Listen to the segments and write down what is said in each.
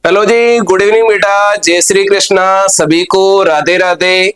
Hello जी, good evening बेटा। जय श्री कृष्णा। सभी को राधे राधे।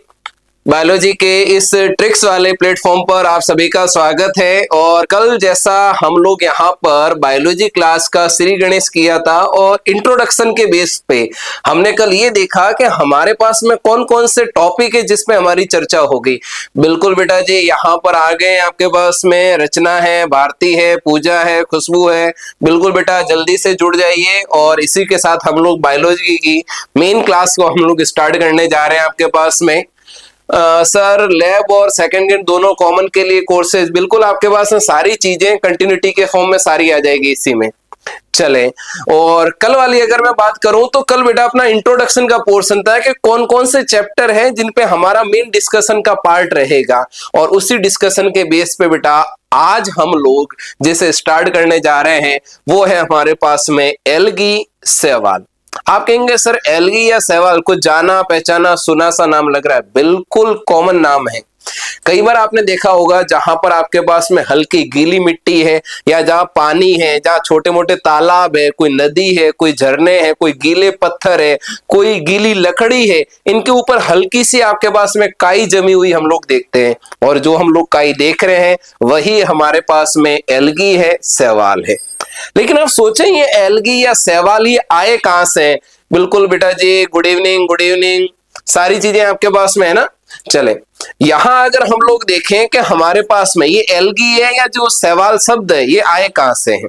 बायोलॉजी के इस ट्रिक्स वाले प्लेटफॉर्म पर आप सभी का स्वागत है। और कल जैसा हम लोग यहाँ पर बायोलॉजी क्लास का श्री गणेश किया था और इंट्रोडक्शन के बेस पे हमने कल ये देखा कि हमारे पास में कौन कौन से टॉपिक है जिसमें हमारी चर्चा होगी। बिल्कुल बेटा जी, यहाँ पर आ गए आपके पास में रचना है, भारती है, पूजा है, खुशबू है। बिल्कुल बेटा, जल्दी से जुड़ जाइए। और इसी के साथ हम लोग बायोलॉजी की मेन क्लास को हम लोग स्टार्ट करने जा रहे हैं आपके पास में। सर, लैब और सेकंड ईयर दोनों कॉमन के लिए कोर्सेज बिल्कुल आपके पास में सारी चीजें कंटिन्यूटी के फॉर्म में सारी आ जाएगी इसी में। चले, और कल वाली अगर मैं बात करूं तो कल बेटा अपना इंट्रोडक्शन का पोर्शन था कि कौन कौन से चैप्टर हैं जिन पे हमारा मेन डिस्कशन का पार्ट रहेगा। और उसी डिस्कशन के बेस पे बेटा आज हम लोग जैसे स्टार्ट करने जा रहे हैं वो है हमारे पास में एल्गी शैवाल। आप कहेंगे सर एल्गी या शैवाल, कुछ जाना पहचाना सुना सा नाम लग रहा है। बिल्कुल कॉमन नाम है। कई बार आपने देखा होगा जहां पर आपके पास में हल्की गीली मिट्टी है या जहां पानी है, जहां छोटे मोटे तालाब है, कोई नदी है, कोई झरने हैं, कोई गीले पत्थर है, कोई गीली लकड़ी है, इनके ऊपर हल्की सी आपके पास में काई जमी हुई हम लोग देखते हैं। और जो हम लोग काई देख रहे हैं वही हमारे पास में एल्गी है, शैवाल है। लेकिन आप सोचें ये एल्गी या शैवाल ये आए कहां से? बिल्कुल बेटा जी, गुड इवनिंग गुड इवनिंग। सारी चीजें आपके पास में है ना। चले, यहां अगर हम लोग देखें कि हमारे पास में ये एल्गी है या जो शैवाल शब्द है ये आए कहां से हैं,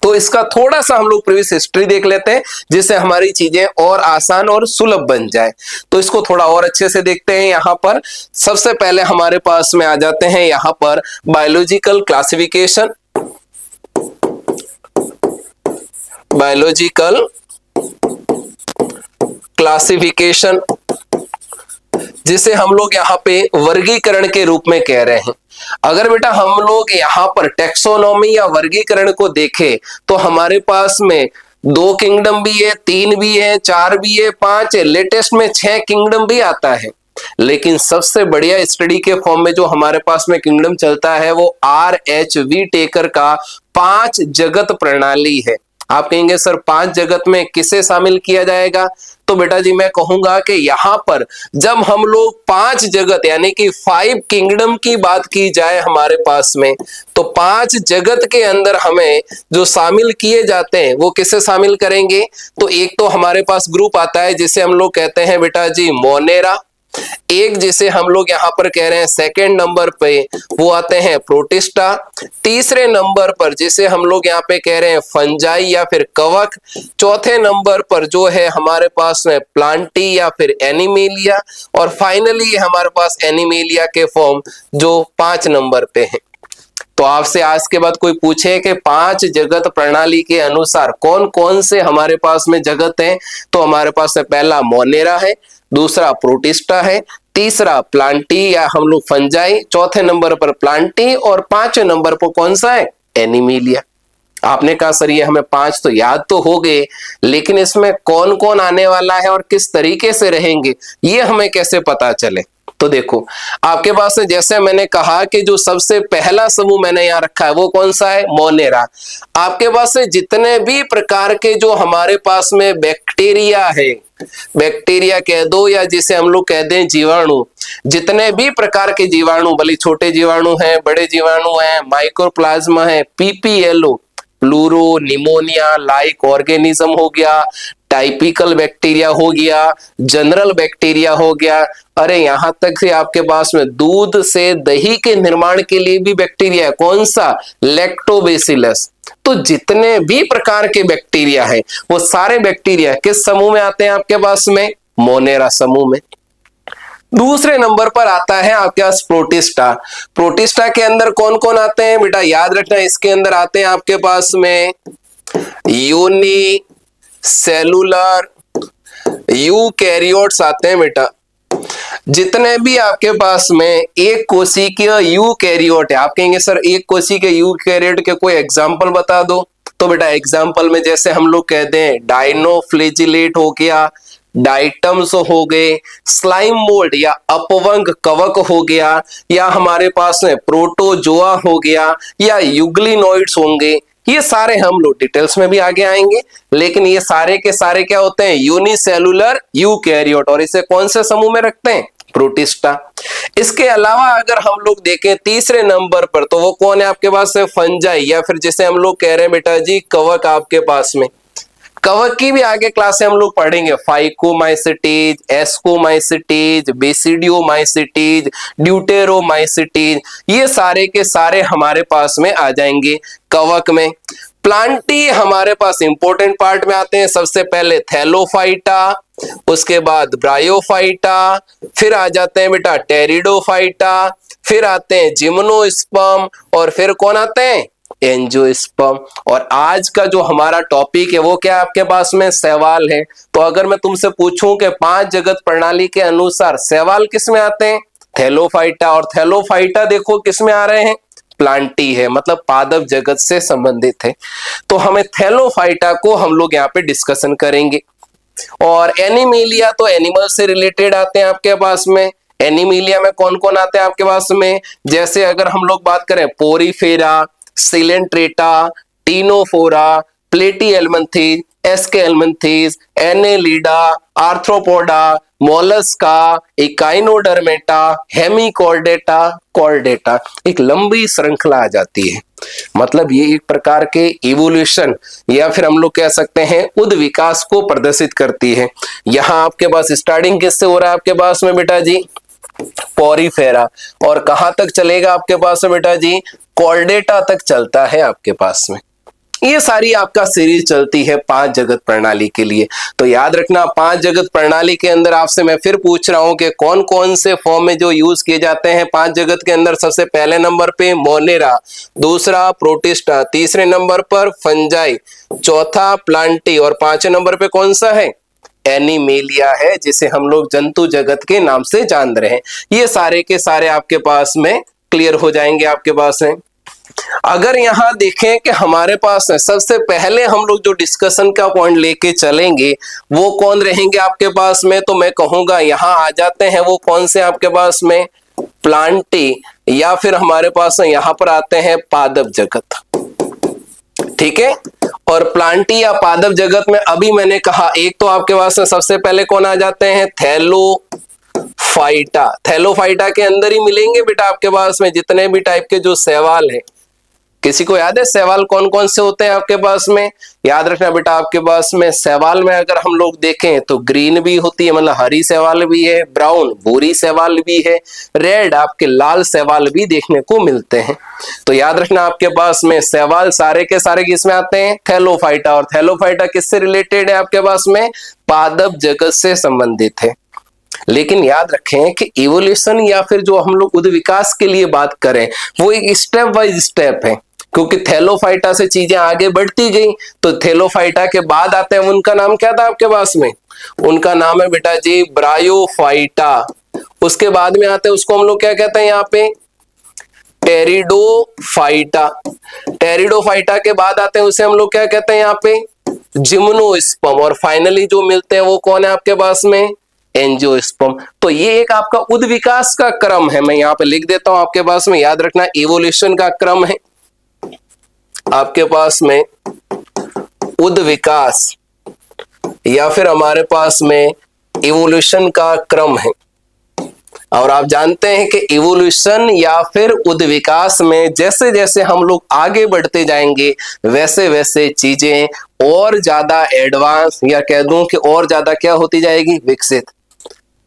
तो इसका थोड़ा सा हम लोग प्रीवियस हिस्ट्री देख लेते हैं जिससे हमारी चीजें और आसान और सुलभ बन जाए। तो इसको थोड़ा और अच्छे से देखते हैं। यहाँ पर सबसे पहले हमारे पास में आ जाते हैं यहाँ पर बायोलॉजिकल क्लासिफिकेशन। बायोलॉजिकल क्लासिफिकेशन जिसे हम लोग यहाँ पे वर्गीकरण के रूप में कह रहे हैं। अगर बेटा हम लोग यहाँ पर टेक्सोनॉमी या वर्गीकरण को देखें तो हमारे पास में 2 किंगडम भी है, 3 भी है, 4 भी है, 5 है, लेटेस्ट में 6 किंगडम भी आता है। लेकिन सबसे बढ़िया स्टडी के फॉर्म में जो हमारे पास में किंगडम चलता है वो RHV टेकर का 5 जगत प्रणाली है। आप कहेंगे सर 5 जगत में किसे शामिल किया जाएगा? तो बेटा जी मैं कहूंगा कि यहां पर जब हम लोग 5 जगत यानी कि 5 किंगडम की बात की जाए हमारे पास में, तो 5 जगत के अंदर हमें जो शामिल किए जाते हैं वो किसे शामिल करेंगे? तो एक तो हमारे पास ग्रुप आता है जिसे हम लोग कहते हैं बेटा जी मोनेरा। एक जिसे हम लोग यहाँ पर कह रहे हैं सेकेंड नंबर पे वो आते हैं प्रोटिस्टा। तीसरे नंबर पर जिसे हम लोग यहाँ पे कह रहे हैं फंजाई या फिर कवक। चौथे नंबर पर जो है हमारे पास में प्लांटी या फिर एनिमेलिया। और फाइनली हमारे पास एनिमेलिया के फॉर्म जो 5 नंबर पे है। तो आपसे आज के बाद कोई पूछे कि 5 जगत प्रणाली के अनुसार कौन कौन से हमारे पास में जगत हैं, तो हमारे पास में पहला मोनेरा है, दूसरा प्रोटिस्टा है, तीसरा प्लांटी या हम लोग फंजाई, चौथे नंबर पर प्लांटी और 5वें नंबर पर कौन सा है? एनिमेलिया। आपने कहा सर ये हमें 5 तो याद तो हो गए, लेकिन इसमें कौन कौन आने वाला है और किस तरीके से रहेंगे ये हमें कैसे पता चले? तो देखो आपके पास जैसे मैंने कहा कि जो सबसे पहला समूह मैंने यहाँ रखा है वो कौन सा है? मोनेरा। आपके पास से जितने भी प्रकार के जो हमारे पास में बैक्टीरिया है, बैक्टीरिया कह दो या जिसे हम लोग कह दें जीवाणु, जितने भी प्रकार के जीवाणु, भले छोटे जीवाणु हैं, बड़े जीवाणु हैं, माइक्रोप्लाज्मा है, PPLO, pleuro pneumonia like organism हो गया, टाइपिकल बैक्टीरिया हो गया, जनरल बैक्टीरिया हो गया, अरे यहां तक से आपके पास में दूध से दही के निर्माण के लिए भी बैक्टीरिया है। कौन सा? लैक्टोबैसिलस। तो जितने भी प्रकार के बैक्टीरिया है वो सारे बैक्टीरिया किस समूह में आते हैं आपके पास में? मोनेरा समूह में। दूसरे नंबर पर आता है आपके पास प्रोटिस्टा। प्रोटिस्टा के अंदर कौन कौन आते हैं बेटा? याद रखना, इसके अंदर आते हैं आपके पास में यूनी सेलुलर यूकैरियोट्स आते हैं बेटा। जितने भी आपके पास में एक कोशिकीय यूकैरियोट है, आप कहेंगे सर एक कोशिकीय यूकैरियोट के कोई एग्जांपल बता दो। तो बेटा एग्जांपल में जैसे हम लोग कहते हैं डायनोफ्लेजिलेट हो गया, डाइटम्स हो गए, स्लाइम मोल्ड या अपवंग कवक हो गया, या हमारे पास में प्रोटोजोआ हो गया, या यूग्लिनोइड्स होंगे, ये सारे हम लोग डिटेल्स में भी आगे आएंगे, लेकिन ये सारे के सारे क्या होते हैं, यूनिसेलुलर यूकैरियोट, और इसे कौन से समूह में रखते हैं, प्रोटिस्टा। इसके अलावा अगर हम लोग देखें तीसरे नंबर पर, तो वो कौन है आपके पास है, फंजाई, या फिर जिसे हम लोग कह रहे हैं बेटा जी कवक आपके पास में। कवक की भी आगे क्लास से हम लोग पढ़ेंगे, फाइकोमाइसिटीज, एस्कोमाइसिटीज, बेसिडियोमाइसिटीज, ड्यूटेरोमाइसिटीज, ये सारे के सारे हमारे पास में आ जाएंगे कवक में। प्लांटी हमारे पास इंपॉर्टेंट पार्ट में आते हैं, सबसे पहले थैलोफाइटा, उसके बाद ब्रायोफाइटा, फिर आ जाते हैं बेटा टेरिडोफाइटा, फिर आते हैं जिम्नोस्पर्म, और फिर कौन आते हैं, एंजियोस्पर्म। और आज का जो हमारा टॉपिक है वो क्या आपके पास में, शैवाल है। तो अगर मैं तुमसे पूछूं कि 5 जगत प्रणाली के अनुसार शैवाल किस में आते हैं, थैलोफाइटा, और थैलोफाइटा देखो किस में आ रहे हैं, प्लांटी है, मतलब पादप जगत से संबंधित है। तो हमें थैलोफाइटा को हम लोग यहाँ पे डिस्कशन करेंगे। और एनिमेलिया तो एनिमल से रिलेटेड आते हैं आपके पास में। एनिमेलिया में कौन कौन आते हैं आपके पास में, जैसे अगर हम लोग बात करें Porifera, Coelenterata, Ctenophora, Platyhelminthes, Aschelminthes, Annelida, Arthropoda, Mollusca, Echinodermata, Hemichordata, Chordata, एक लंबी श्रृंखला आ जाती है। मतलब ये एक प्रकार के इवोल्यूशन या फिर हम लोग कह सकते हैं उद विकास को प्रदर्शित करती है। यहाँ आपके पास स्टार्टिंग किससे हो रहा है आपके पास में बेटा जी, पोरीफेरा, और कहां तक चलेगा आपके पास में बेटा जी, कॉर्डेटा तक चलता है आपके पास में। ये सारी आपका सीरीज चलती है 5 जगत प्रणाली के लिए। तो याद रखना 5 जगत प्रणाली के अंदर आपसे मैं फिर पूछ रहा हूं कि कौन कौन से फॉर्म में जो यूज किए जाते हैं 5 जगत के अंदर। सबसे पहले नंबर पे मोनेरा, दूसरा प्रोटिस्टा, तीसरे नंबर पर फंजाई, चौथा प्लांटी, और 5वें नंबर पे कौन सा है, एनिमेलिया है, जिसे हम लोग जंतु जगत के नाम से जान रहे हैं। ये सारे के सारे आपके पास में क्लियर हो जाएंगे आपके पास है। अगर यहां देखें कि हमारे पास है, सबसे पहले हम लोग जो डिस्कशन का पॉइंट लेके चलेंगे वो कौन रहेंगे आपके पास में, तो मैं कहूंगा यहां आ जाते हैं वो कौन से आपके पास में, प्लांटी, या फिर हमारे पास यहां पर आते हैं पादप जगत। ठीक है, और प्लांटी या पादप जगत में अभी मैंने कहा एक तो आपके पास में सबसे पहले कौन आ जाते हैं, थैलोफाइटा। थैलोफाइटा के अंदर ही मिलेंगे बेटा आपके पास में जितने भी टाइप के जो शैवाल है। किसी को याद है शैवाल कौन कौन से होते हैं आपके पास में, याद रखना बेटा आपके पास में शैवाल में अगर हम लोग देखें तो ग्रीन भी होती है, मतलब हरी शैवाल भी है, ब्राउन भूरी शैवाल भी है, रेड आपके लाल शैवाल भी देखने को मिलते हैं। तो याद रखना आपके पास में शैवाल सारे के सारे किसमें आते हैं, थैलोफाइटा, और थैलोफाइटा किससे रिलेटेड है आपके पास में, पादप जगत से संबंधित है। लेकिन याद रखें कि इवोल्यूशन या फिर जो हम लोग उद विकास के लिए बात करें वो एक स्टेप बाय स्टेप है, क्योंकि थैलोफाइटा से चीजें आगे बढ़ती गई तो थैलोफाइटा के बाद आते हैं, उनका नाम क्या था आपके पास में, उनका नाम है बेटा जी ब्रायोफाइटा। उसके बाद में आते हैं उसको हम लोग क्या कहते हैं यहाँ पे, टेरिडोफाइटा। टेरिडोफाइटा के बाद आते हैं उसे हम लोग क्या कहते हैं यहाँ पे, जिम्नोस्पर्म, और फाइनली जो मिलते हैं वो कौन है आपके पास में, एंजियोस्पर्म। तो ये एक आपका उद विकास का क्रम है, मैं यहाँ पे लिख देता हूं आपके पास में, याद रखना इवोल्यूशन का क्रम है आपके पास में, उद विकास या फिर हमारे पास में इवोल्यूशन का क्रम है। और आप जानते हैं कि इवोल्यूशन या फिर उद विकास में जैसे जैसे हम लोग आगे बढ़ते जाएंगे वैसे वैसे चीजें और ज्यादा एडवांस या कह दूं कि और ज्यादा क्या होती जाएगी, विकसित।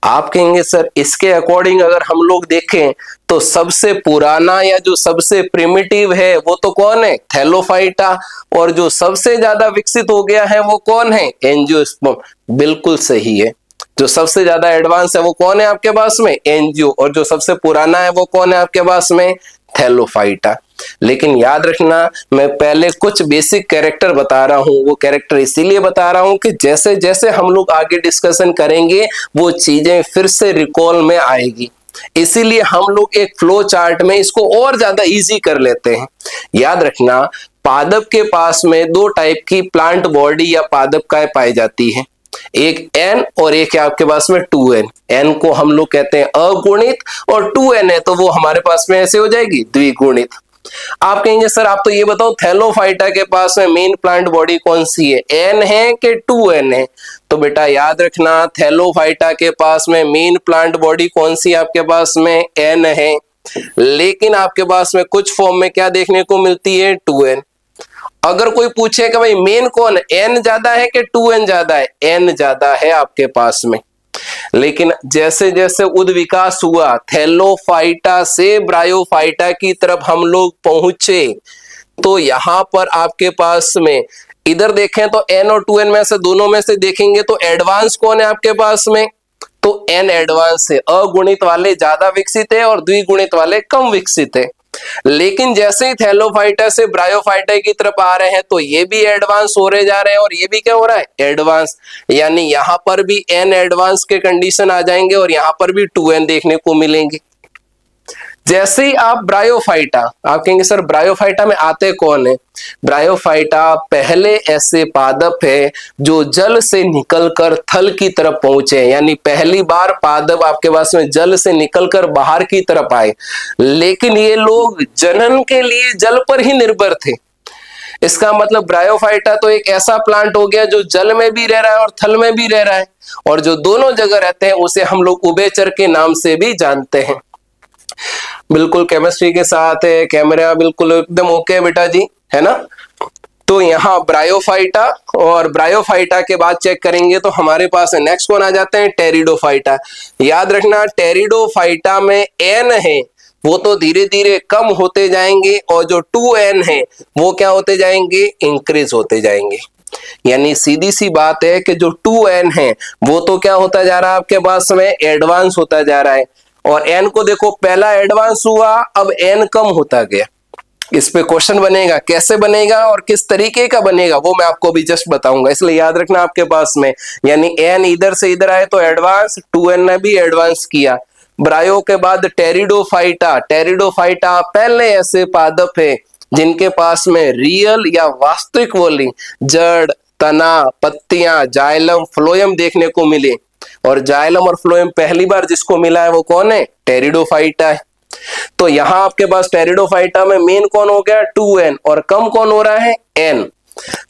आप कहेंगे सर इसके अकॉर्डिंग अगर हम लोग देखें तो सबसे पुराना या जो सबसे प्रिमिटिव है वो तो कौन है, थैलोफाइटा, और जो सबसे ज्यादा विकसित हो गया है वो कौन है, एंजियोस्पर्म। बिल्कुल सही है, जो सबसे ज्यादा एडवांस है वो कौन है आपके पास में, एंजियो, और जो सबसे पुराना है वो कौन है आपके पास में, थैलोफाइटा। लेकिन याद रखना मैं पहले कुछ बेसिक कैरेक्टर बता रहा हूं, वो कैरेक्टर इसीलिए बता रहा हूं कि जैसे जैसे हम लोग आगे डिस्कशन करेंगे वो चीजें फिर से रिकॉल में आएगी, इसीलिए हम लोग एक फ्लो चार्ट में इसको और ज्यादा इजी कर लेते हैं। याद रखना पादप के पास में 2 टाइप की प्लांट बॉडी या पादप काय पाई जाती है, एक एन और एक है आपके पास में 2n। एन को हम लोग कहते हैं अगुणित और 2n है तो वो हमारे पास में ऐसे हो जाएगी द्विगुणित। आप कहेंगे सर आप तो ये बताओ थैलोफाइटा के पास में मेन प्लांट बॉडी कौन सी है, एन है कि 2n है? तो बेटा याद रखना थैलोफाइटा के पास में मेन प्लांट बॉडी कौन सी आपके पास में, एन है। लेकिन आपके पास में कुछ फॉर्म में क्या देखने को मिलती है, 2n। अगर कोई पूछे कि भाई मेन कौन है, एन ज्यादा है कि 2n ज्यादा है, एन ज्यादा है आपके पास में। लेकिन जैसे जैसे उद विकास हुआ थैलोफाइटा से ब्रायोफाइटा की तरफ हम लोग पहुंचे, तो यहां पर आपके पास में इधर देखें तो एन और 2n में से दोनों में से देखेंगे तो एडवांस कौन है आपके पास में, तो एन एडवांस है। अगुणित वाले ज्यादा विकसित है और द्विगुणित वाले कम विकसित है। लेकिन जैसे ही थैलोफाइटा से ब्रायोफाइटा की तरफ आ रहे हैं तो ये भी एडवांस हो रहे जा रहे हैं और ये भी क्या हो रहा है, एडवांस। यानी यहां पर भी एन एडवांस के कंडीशन आ जाएंगे और यहां पर भी 2n देखने को मिलेंगे। जैसे ही आप ब्रायोफाइटा, आप कहेंगे सर ब्रायोफाइटा में आते कौन है, ब्रायोफाइटा पहले ऐसे पादप है जो जल से निकलकर थल की तरफ पहुंचे, यानी पहली बार पादप आपके पास में जल से निकलकर बाहर की तरफ आए। लेकिन ये लोग जनन के लिए जल पर ही निर्भर थे। इसका मतलब ब्रायोफाइटा तो एक ऐसा प्लांट हो गया जो जल में भी रह रहा है और थल में भी रह रहा है, और जो दोनों जगह रहते हैं उसे हम लोग उभयचर के नाम से भी जानते हैं। बिल्कुल केमिस्ट्री के साथ है, कैमरा बिल्कुल एकदम ओके बेटा जी, है ना। तो यहाँ ब्रायोफाइटा, और ब्रायोफाइटा के बाद चेक करेंगे तो हमारे पास नेक्स्ट कौन आ जाते हैं, टेरिडोफाइटा। याद रखना टेरिडोफाइटा में एन है वो तो धीरे धीरे कम होते जाएंगे और जो 2n है वो क्या होते जाएंगे, इंक्रीज होते जाएंगे। यानी सीधी सी बात है कि जो 2n है वो तो क्या होता जा रहा है आपके पास में, एडवांस होता जा रहा है। और n को देखो पहला एडवांस हुआ, अब n कम होता गया। इस पे क्वेश्चन बनेगा, कैसे बनेगा और किस तरीके का बनेगा वो मैं आपको भी जस्ट बताऊंगा, इसलिए याद रखना आपके पास में। यानी n इधर से इधर आए तो एडवांस, 2n ने भी एडवांस किया। ब्रायो के बाद टेरिडोफाइटा, टेरिडोफाइटा पहले ऐसे पादप है जिनके पास में रियल या वास्तविक वॉली जड़, तना, पत्तियां, जाइलम, फ्लोएम देखने को मिले। और जाइलम और फ्लोएम पहली बार जिसको मिला है वो कौन है, टेरिडोफाइटा है। तो यहां आपके पास टेरिडोफाइटा में मेन कौन हो गया, 2n, और कम कौन हो रहा है, n।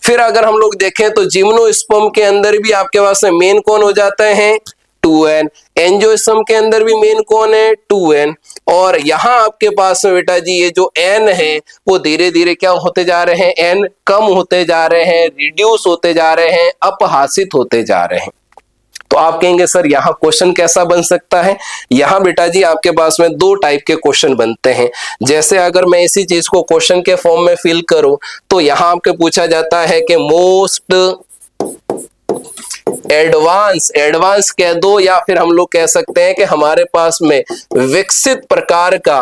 फिर अगर हम लोग देखें तो जिम्नोस्पर्म के अंदर भी आपके पास में मेन कौन हो जाते हैं, 2n। एंजियोस्पर्म के अंदर भी मेन कौन है, 2n। और यहां आपके पास में बेटा जी ये जो n है वो धीरे धीरे क्या होते जा रहे हैं, n कम होते जा रहे हैं, रिड्यूस होते जा रहे हैं, अपहासित होते जा रहे हैं। तो आप कहेंगे सर यहाँ क्वेश्चन कैसा बन सकता है, यहाँ बेटा जी आपके पास में दो टाइप के क्वेश्चन बनते हैं। जैसे अगर मैं इसी चीज को क्वेश्चन के फॉर्म में फिल करूं तो यहाँ आपके पूछा जाता है कि मोस्ट एडवांस, एडवांस कह दो या फिर हम लोग कह सकते हैं कि हमारे पास में विकसित प्रकार का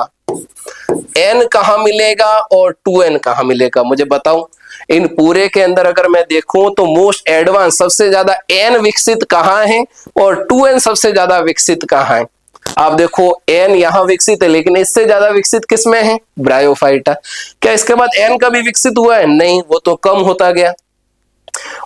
n कहां मिलेगा और 2n कहां मिलेगा, मुझे बताओ। इन पूरे के अंदर अगर मैं देखूं तो मोस्ट एडवांस सबसे ज्यादा n विकसित कहां है और 2n सबसे ज्यादा विकसित कहां है। आप देखो n यहां विकसित है लेकिन इससे ज्यादा विकसित किसमें है, ब्रायोफाइटा। क्या इसके बाद n का भी विकसित हुआ है, नहीं, वो तो कम होता गया।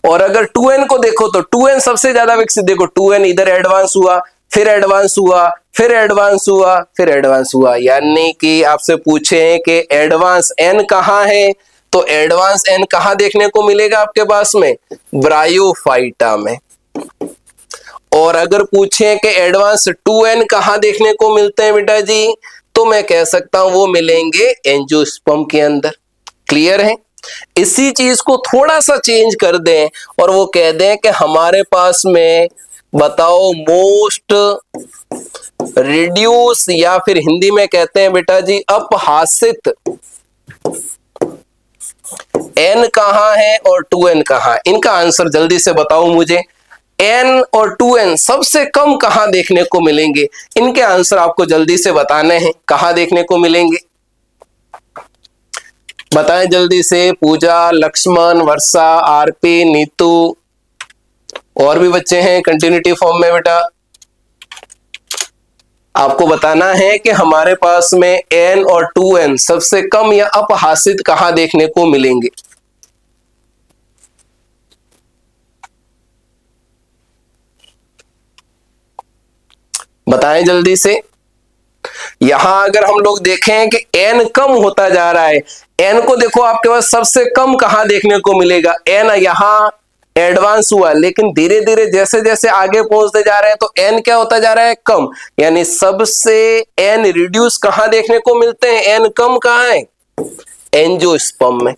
और अगर 2n को देखो तो 2n सबसे ज्यादा विकसित, देखो 2n इधर एडवांस हुआ, फिर एडवांस हुआ, फिर एडवांस हुआ, फिर एडवांस हुआ। यानी कि आपसे पूछे कि एडवांस n कहां है, तो एडवांस n कहां देखने को मिलेगा आपके पास में, ब्रायोफाइटा में। और अगर पूछे कि एडवांस 2n कहां देखने को मिलते हैं बेटा जी, तो मैं कह सकता हूं वो मिलेंगे एंजियोस्पर्म के अंदर। क्लियर है। इसी चीज को थोड़ा सा चेंज कर दें और वो कह दें कि हमारे पास में बताओ मोस्ट रिड्यूस, या फिर हिंदी में कहते हैं बेटा जी अपहासित, n कहां है और 2n कहां है। इनका आंसर जल्दी से बताओ मुझे, n और 2n सबसे कम कहां देखने को मिलेंगे, इनके आंसर आपको जल्दी से बताने हैं, कहां देखने को मिलेंगे बताएं जल्दी से। पूजा, लक्ष्मण, वर्षा, आरपी, नीतू, और भी बच्चे हैं कंटिन्यूटी फॉर्म में बेटा। आपको बताना है कि हमारे पास में n और 2n सबसे कम या अपहासित कहां देखने को मिलेंगे। बताएं जल्दी से। यहां अगर हम लोग देखें कि एन कम होता जा रहा है, एन को देखो आपके पास सबसे कम कहां देखने को मिलेगा, एन यहां एडवांस हुआ, लेकिन धीरे धीरे जैसे जैसे आगे पहुंचते जा रहे हैं तो एन क्या होता जा रहा है, कम। यानी सबसे एन रिड्यूस कहां देखने को मिलते हैं, एन कम कहां है, एंजियोस्पर्म में।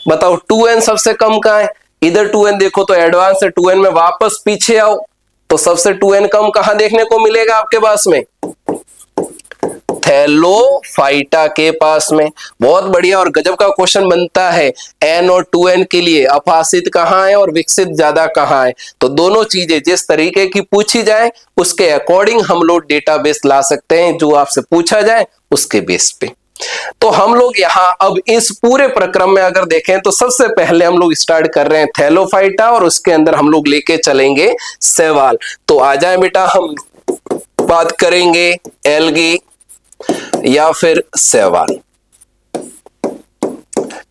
बताओ 2n सबसे कम कहां है, इधर 2n देखो तो एडवांस है, 2n में वापस पीछे आओ तो सबसे 2n कम कहां देखने को मिलेगा आपके पास में, थैलोफाइटा के पास में। बहुत बढ़िया और गजब का क्वेश्चन बनता है, एन और 2n के लिए अपासित कहां है और विकसित ज्यादा कहां है। तो दोनों चीजें जिस तरीके की पूछी जाए उसके अकॉर्डिंग हम लोग डेटाबेस ला सकते हैं, जो आपसे पूछा जाए उसके बेस पे। तो हम लोग यहां अब इस पूरे प्रक्रम में अगर देखें तो सबसे पहले हम लोग स्टार्ट कर रहे हैं थैलोफाइटा और उसके अंदर हम लोग लेके चलेंगे शैवाल। तो आ जाए बेटा, हम बात करेंगे एल्गी या फिर शैवाल।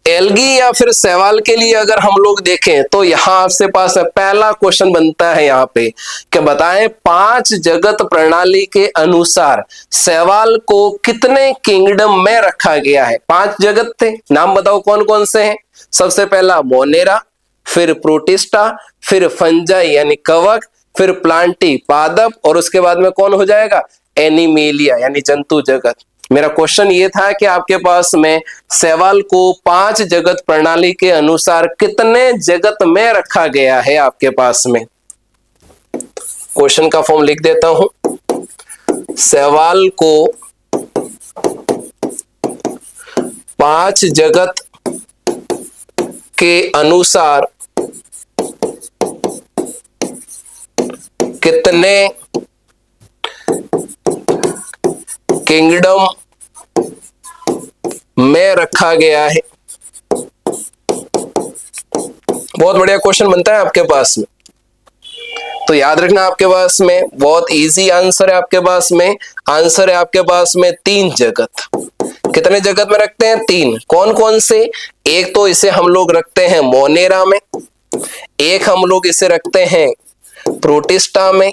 एल्गी या फिर शैवाल के लिए अगर हम लोग देखें तो यहां आपसे पास पहला क्वेश्चन बनता है यहां पे कि बताएं 5 जगत प्रणाली के अनुसार शैवाल को कितने किंगडम में रखा गया है। 5 जगत थे, नाम बताओ कौन कौन से हैं। सबसे पहला मोनेरा, फिर प्रोटिस्टा, फिर फंजाई यानी कवक, फिर प्लांटी पादप, और उसके बाद में कौन हो जाएगा, एनिमेलिया यानी जंतु जगत। मेरा क्वेश्चन ये था कि आपके पास में शैवाल को 5 जगत प्रणाली के अनुसार कितने जगत में रखा गया है आपके पास में। क्वेश्चन का फॉर्म लिख देता हूं, शैवाल को 5 जगत के अनुसार कितने किंगडम में रखा गया है। बहुत बढ़िया क्वेश्चन बनता है आपके पास में। तो याद रखना आपके पास में बहुत इजी आंसर है, आपके पास में आंसर है आपके पास में 3 जगत। कितने जगत में रखते हैं, 3। कौन कौन से, एक तो इसे हम लोग रखते हैं मोनेरा में, एक हम लोग इसे रखते हैं प्रोटिस्टा में,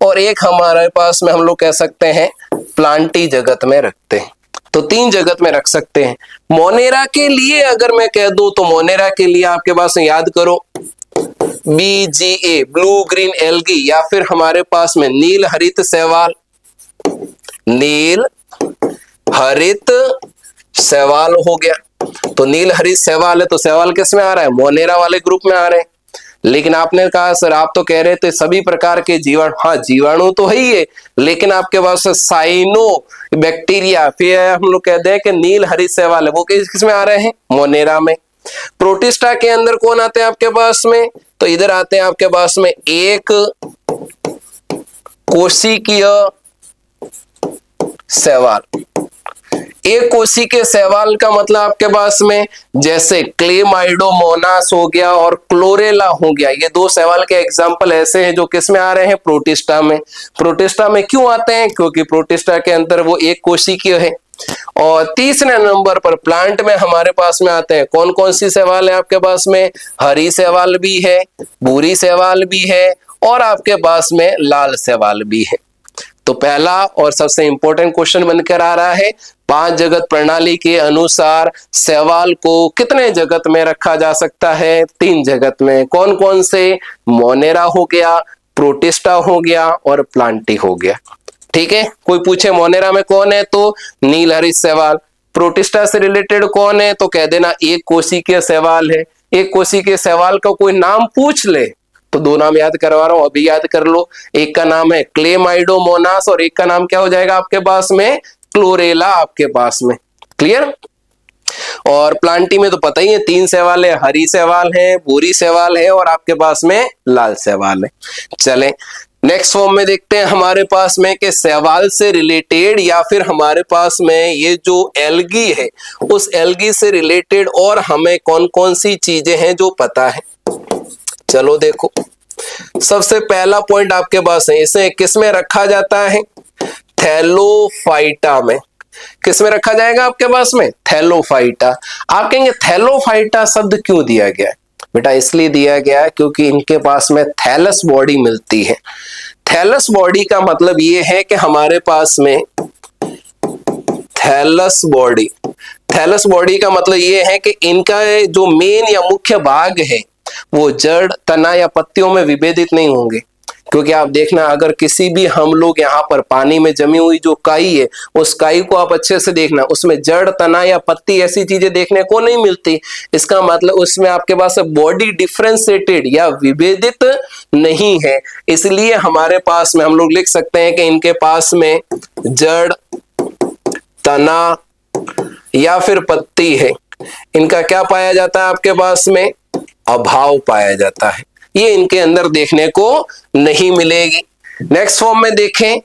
और एक हमारे पास में हम लोग कह सकते हैं प्लांटी जगत में रखते हैं। तो 3 जगत में रख सकते हैं। मोनेरा के लिए अगर मैं कह दूं तो मोनेरा के लिए आपके पास याद करो BGA ब्लू ग्रीन एल्गी, या फिर हमारे पास में नील हरित शैवाल, नील हरित शैवाल हो गया। तो नील हरित शैवाल है तो शैवाल किस में आ रहा है, मोनेरा वाले ग्रुप में आ रहे हैं। लेकिन आपने कहा सर आप तो कह रहे थे सभी प्रकार के जीवाणु, हाँ जीवाणु तो है ही है, लेकिन आपके पास साइनो बैक्टीरिया, फिर हम लोग कहते हैं कि नील हरित शैवाल है, वो किस में आ रहे हैं, मोनेरा में। प्रोटिस्टा के अंदर कौन आते हैं आपके पास में, तो इधर आते हैं आपके पास में एक कोशिकीय शैवाल। एक कोशिकीय शैवाल का मतलब आपके पास में जैसे क्लेमाइडोमोनास हो गया और क्लोरेला हो गया, ये 2 शैवाल के एग्जांपल ऐसे हैं जो किस में आ रहे हैं, प्रोटिस्टा में। प्रोटिस्टा में क्यों आते हैं, क्योंकि प्रोटिस्टा के अंदर वो एक कोशिकीय है। और तीसरे नंबर पर प्लांट में हमारे पास में आते हैं कौन कौन सी शैवाल है आपके पास में, हरी शैवाल भी है, भूरी शैवाल भी है, और आपके पास में लाल शैवाल भी है। तो पहला और सबसे इंपॉर्टेंट क्वेश्चन बनकर आ रहा है, 5 जगत प्रणाली के अनुसार शैवाल को कितने जगत में रखा जा सकता है, 3 जगत में। कौन कौन से, मोनेरा हो गया, प्रोटिस्टा हो गया और प्लांटी हो गया। ठीक है, कोई पूछे मोनेरा में कौन है तो नील हरित शैवाल, प्रोटिस्टा से रिलेटेड कौन है तो कह देना एक कोशिकीय शैवाल है। एक कोशिकीय शैवाल का कोई नाम पूछ ले तो 2 नाम याद करवा रहा हूं, अभी याद कर लो। एक का नाम है क्लेमाइडोमोनास और एक का नाम क्या हो जाएगा आपके पास में, क्लोरेला आपके पास में। क्लियर। और प्लांटी में तो पता ही है 3 शैवाल है, हरी शैवाल है, भूरी शैवाल है और आपके पास में लाल शैवाल है। चले नेक्स्ट फॉर्म में देखते हैं हमारे पास में कि शैवाल से रिलेटेड या फिर हमारे पास में ये जो एल्गी है उस एल्गी से रिलेटेड और हमें कौन कौन सी चीजें हैं जो पता है। चलो देखो, सबसे पहला पॉइंट आपके पास है, इसे किस में रखा जाता है, थैलोफाइटा में। किस में रखा जाएगा आपके पास में, थैलोफाइटा। आप कहेंगे थैलोफाइटा शब्द क्यों दिया गया है, बेटा इसलिए दिया गया है क्योंकि इनके पास में थैलस बॉडी मिलती है। थैलस बॉडी का मतलब ये है कि हमारे पास में थैलस बॉडी। थैलस बॉडी का मतलब ये है कि इनका जो मेन या मुख्य भाग है वो जड़, तना या पत्तियों में विभेदित नहीं होंगे। क्योंकि आप देखना, अगर किसी भी हम लोग यहाँ पर पानी में जमी हुई जो काई है, उस काई को आप अच्छे से देखना, उसमें जड़, तना या पत्ती ऐसी चीजें देखने को नहीं मिलती। इसका मतलब उसमें आपके पास बॉडी डिफरेंशिएटेड या विभेदित नहीं है। इसलिए हमारे पास में हम लोग लिख सकते हैं कि इनके पास में जड़, तना या फिर पत्ती है, इनका क्या पाया जाता है आपके पास में? अभाव पाया जाता है। ये इनके अंदर देखने को नहीं मिलेगी। नेक्स्ट फॉर्म में देखें,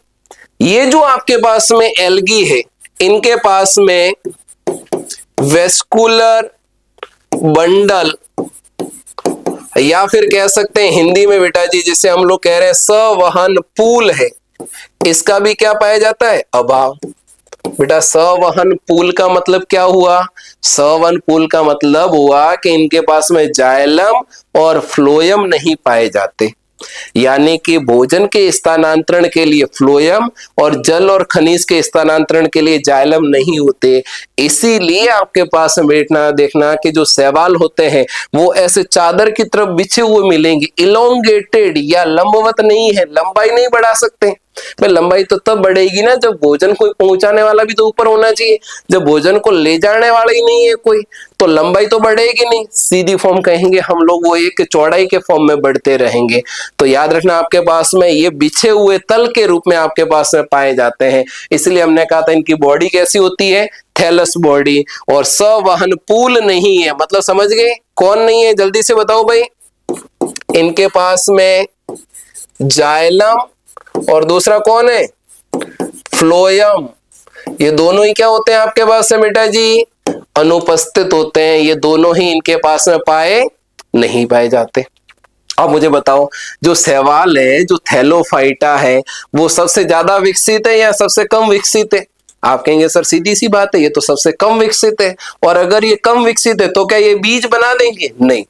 ये जो आपके पास में एल्गी है, इनके पास में वेस्कुलर बंडल या फिर कह सकते हैं हिंदी में बेटा जी जिसे हम लोग कह रहे हैं संवहन पूल है, इसका भी क्या पाया जाता है? अभाव। बेटा संवहन पूल का मतलब क्या हुआ? संवहन पूल का मतलब हुआ कि इनके पास में जाइलम और फ्लोएम नहीं पाए जाते, यानी कि भोजन के स्थानांतरण के लिए फ्लोएम और जल और खनिज के स्थानांतरण के लिए जाइलम नहीं होते। इसीलिए आपके पास में बैठना देखना कि जो शैवाल होते हैं वो ऐसे चादर की तरफ बिछे हुए मिलेंगे, इलोंगेटेड या लंबवत नहीं है, लंबाई नहीं बढ़ा सकते। लंबाई तो तब बढ़ेगी ना जब भोजन कोई पहुंचाने वाला भी तो ऊपर होना चाहिए। जब भोजन को ले जाने वाला ही नहीं है कोई, तो लंबाई तो बढ़ेगी नहीं, सीधी फॉर्म कहेंगे हम लोग, वो एक चौड़ाई के फॉर्म में बढ़ते रहेंगे। तो याद रखना आपके पास में ये बिछे हुए तल के रूप में आपके पास में पाए जाते हैं। इसलिए हमने कहा था इनकी बॉडी कैसी होती है? Thallus body. और संवहन पूल नहीं है, मतलब समझ गए कौन नहीं है? जल्दी से बताओ भाई। इनके पास में जाइलम और दूसरा कौन है? फ्लोएम। ये दोनों ही क्या होते हैं आपके पास में बेटा जी? अनुपस्थित होते हैं। ये दोनों ही इनके पास में नहीं पाए जाते। अब मुझे बताओ, जो शैवाल है, जो थैलोफाइटा है, वो सबसे ज्यादा विकसित है या सबसे कम विकसित है? आप कहेंगे सर सीधी सी बात है, ये तो सबसे कम विकसित है। और अगर ये कम विकसित है तो क्या ये बीज बना देंगे? नहीं,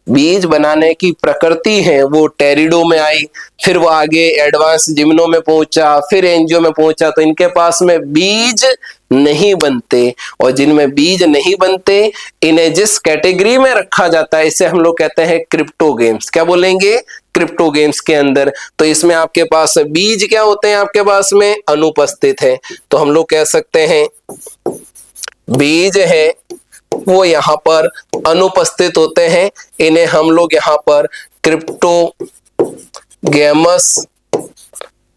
बीज बनाने की प्रकृति है वो टेरिडो में आई, फिर वो आगे एडवांस जिम्नो में पहुंचा, फिर एंजियो में पहुंचा, तो इनके पास में बीज नहीं बनते। और जिनमें बीज नहीं बनते, इन्हें जिस कैटेगरी में रखा जाता है इसे हम लोग कहते हैं क्रिप्टोगेम्स। क्या बोलेंगे? क्रिप्टोगेम्स के अंदर। तो इसमें आपके पास बीज क्या होते हैं? आपके पास में अनुपस्थित है। तो हम लोग कह सकते हैं बीज है वो यहाँ पर अनुपस्थित होते हैं, इन्हें हम लोग यहाँ पर क्रिप्टोगेमस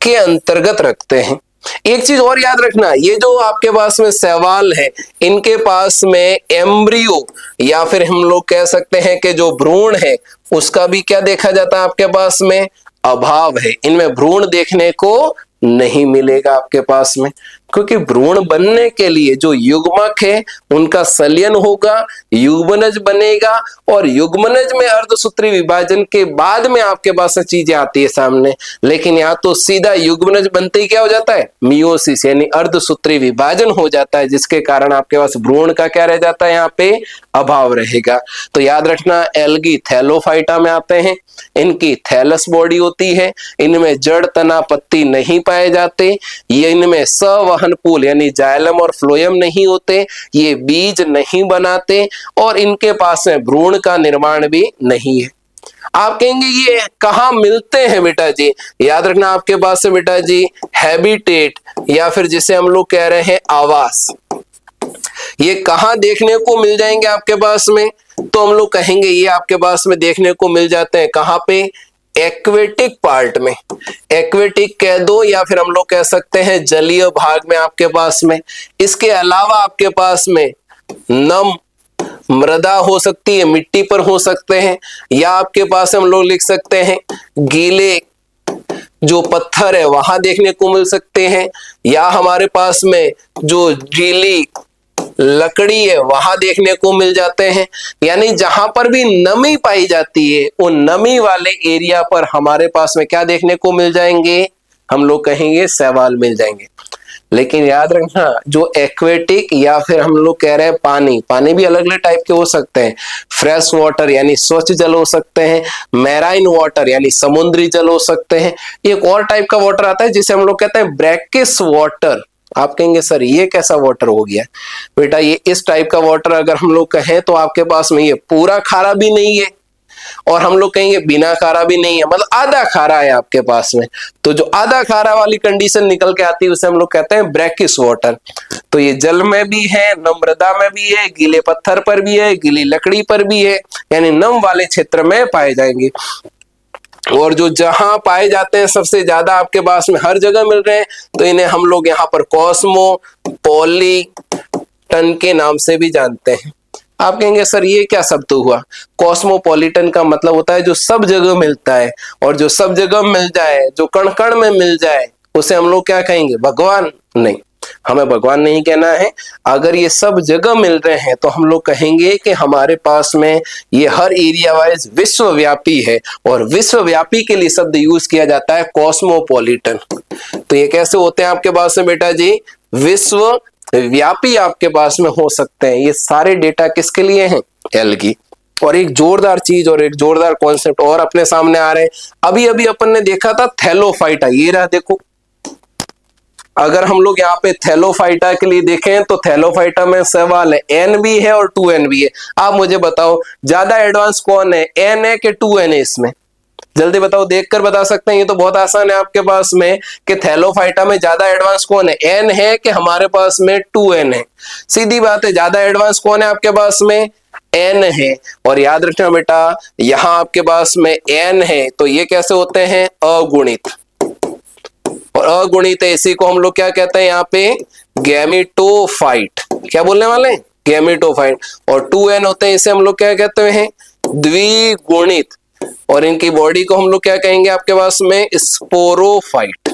के अंतर्गत रखते हैं। एक चीज और याद रखना, ये जो आपके पास में शैवाल है, इनके पास में एम्ब्रियो या फिर हम लोग कह सकते हैं कि जो भ्रूण है उसका भी क्या देखा जाता है आपके पास में? अभाव है। इनमें भ्रूण देखने को नहीं मिलेगा आपके पास में, क्योंकि भ्रूण बनने के लिए जो युग्मक है उनका संलयन होगा, युग्मनज बनेगा, और युग्मनज में अर्धसूत्री विभाजन के बाद में आपके पास चीजें आती है सामने। लेकिन यहाँ तो सीधा युग्मनज बनते ही क्या हो जाता है? मियोसिस, यानी अर्धसूत्री विभाजन हो जाता है, जिसके कारण आपके पास भ्रूण का क्या रह जाता है? यहाँ पे अभाव रहेगा। तो याद रखना, एल्गी थैलोफाइटा में आते हैं, इनकी थैलस बॉडी होती है, इनमें जड़, तना, पत्ती नहीं पाए जाते, ये इनमें संवहन पूल यानी जाइलम और फ्लोएम नहीं होते, ये बीज नहीं बनाते, और इनके पास में भ्रूण का निर्माण भी नहीं है। आप कहेंगे ये कहाँ मिलते हैं बेटा जी? याद रखना आपके पास से बेटा जी हैबिटेट या फिर जिसे हम लोग कह रहे हैं आवास, ये कहाँ देखने को मिल जाएंगे आपके पास में? तो हम लोग कहेंगे ये आपके पास में देखने को मिल जाते हैं कहाँ पे? एक्वेटिक पार्ट में। एक्वेटिक कह दो या फिर हम लोग कह सकते हैं जलीय भाग में आपके पास में। इसके अलावा आपके पास में नम मृदा हो सकती है, मिट्टी पर हो सकते हैं, या आपके पास हम लोग लिख सकते हैं गीले जो पत्थर है वहां देखने को मिल सकते हैं, या हमारे पास में जो गीली लकड़ी है वहां देखने को मिल जाते हैं। यानी जहां पर भी नमी पाई जाती है उन नमी वाले एरिया पर हमारे पास में क्या देखने को मिल जाएंगे? हम लोग कहेंगे शैवाल मिल जाएंगे। लेकिन याद रखना, जो एक्वेटिक या फिर हम लोग कह रहे हैं पानी भी अलग अलग टाइप के हो सकते हैं। फ्रेश वाटर यानी स्वच्छ जल हो सकते हैं, मैराइन वाटर यानी समुद्री जल हो सकते हैं। एक और टाइप का वाटर आता है जिसे हम लोग कहते हैं ब्रैकिश वाटर। आप कहेंगे सर ये कैसा वाटर हो गया? बेटा ये इस टाइप का वाटर अगर हम लोग कहें तो आपके पास में ये पूरा खारा भी नहीं है और हम लोग कहेंगे बिना खारा भी नहीं है, मतलब आधा खारा है आपके पास में। तो जो आधा खारा वाली कंडीशन निकल के आती है उसे हम लोग कहते हैं ब्रैकिश वाटर। तो ये जल में भी है, नम मृदा में भी है, गीले पत्थर पर भी है, गीली लकड़ी पर भी है, यानी नम वाले क्षेत्र में पाए जाएंगे। और जो जहां पाए जाते हैं सबसे ज्यादा आपके पास में हर जगह मिल रहे हैं, तो इन्हें हम लोग यहाँ पर कॉस्मोपॉलिटन के नाम से भी जानते हैं। आप कहेंगे सर ये क्या शब्द हुआ? कॉस्मोपॉलिटन का मतलब होता है जो सब जगह मिलता है, और जो सब जगह मिल जाए, जो कण कण में मिल जाए, उसे हम लोग क्या कहेंगे? भगवान? नहीं, हमें भगवान नहीं कहना है। अगर ये सब जगह मिल रहे हैं तो हम लोग कहेंगे कि हमारे पास में ये हर एरिया वाइज विश्वव्यापी है, और विश्वव्यापी के लिए शब्द यूज किया जाता है कॉस्मोपॉलिटन। तो ये कैसे होते हैं आपके पास में बेटा जी? विश्व व्यापी आपके पास में हो सकते हैं। ये सारे डेटा किसके लिए हैं? एल्गी। और एक जोरदार चीज और एक जोरदार कॉन्सेप्ट और अपने सामने आ रहे हैं। अभी अभी अपन ने देखा था थैलोफाइटा, ये रहा देखो। अगर हम लोग यहाँ पे थैलोफाइटा के लिए देखें तो थैलोफाइटा में सवाल है एन भी है और 2n भी है। आप मुझे बताओ ज्यादा एडवांस कौन है, एन है कि 2n है? इसमें जल्दी बताओ, देखकर बता सकते हैं। ये तो बहुत आसान है आपके पास में कि थैलोफाइटा में ज्यादा एडवांस कौन है, एन है कि हमारे पास में 2n है? सीधी बात है, ज्यादा एडवांस कौन है आपके पास में? एन है। और याद रखना बेटा, यहां आपके पास में एन है तो ये कैसे होते हैं? अगुणित। और अगुणित है, इसी को हम लोग क्या कहते हैं यहाँ पे? गैमेटोफाइट। क्या बोलने वाले? गैमेटोफाइट। और 2n होते हैं, इसे हम लोग क्या कहते हैं? द्विगुणित। और इनकी बॉडी को हम लोग क्या कहेंगे आपके पास में? स्पोरोफाइट।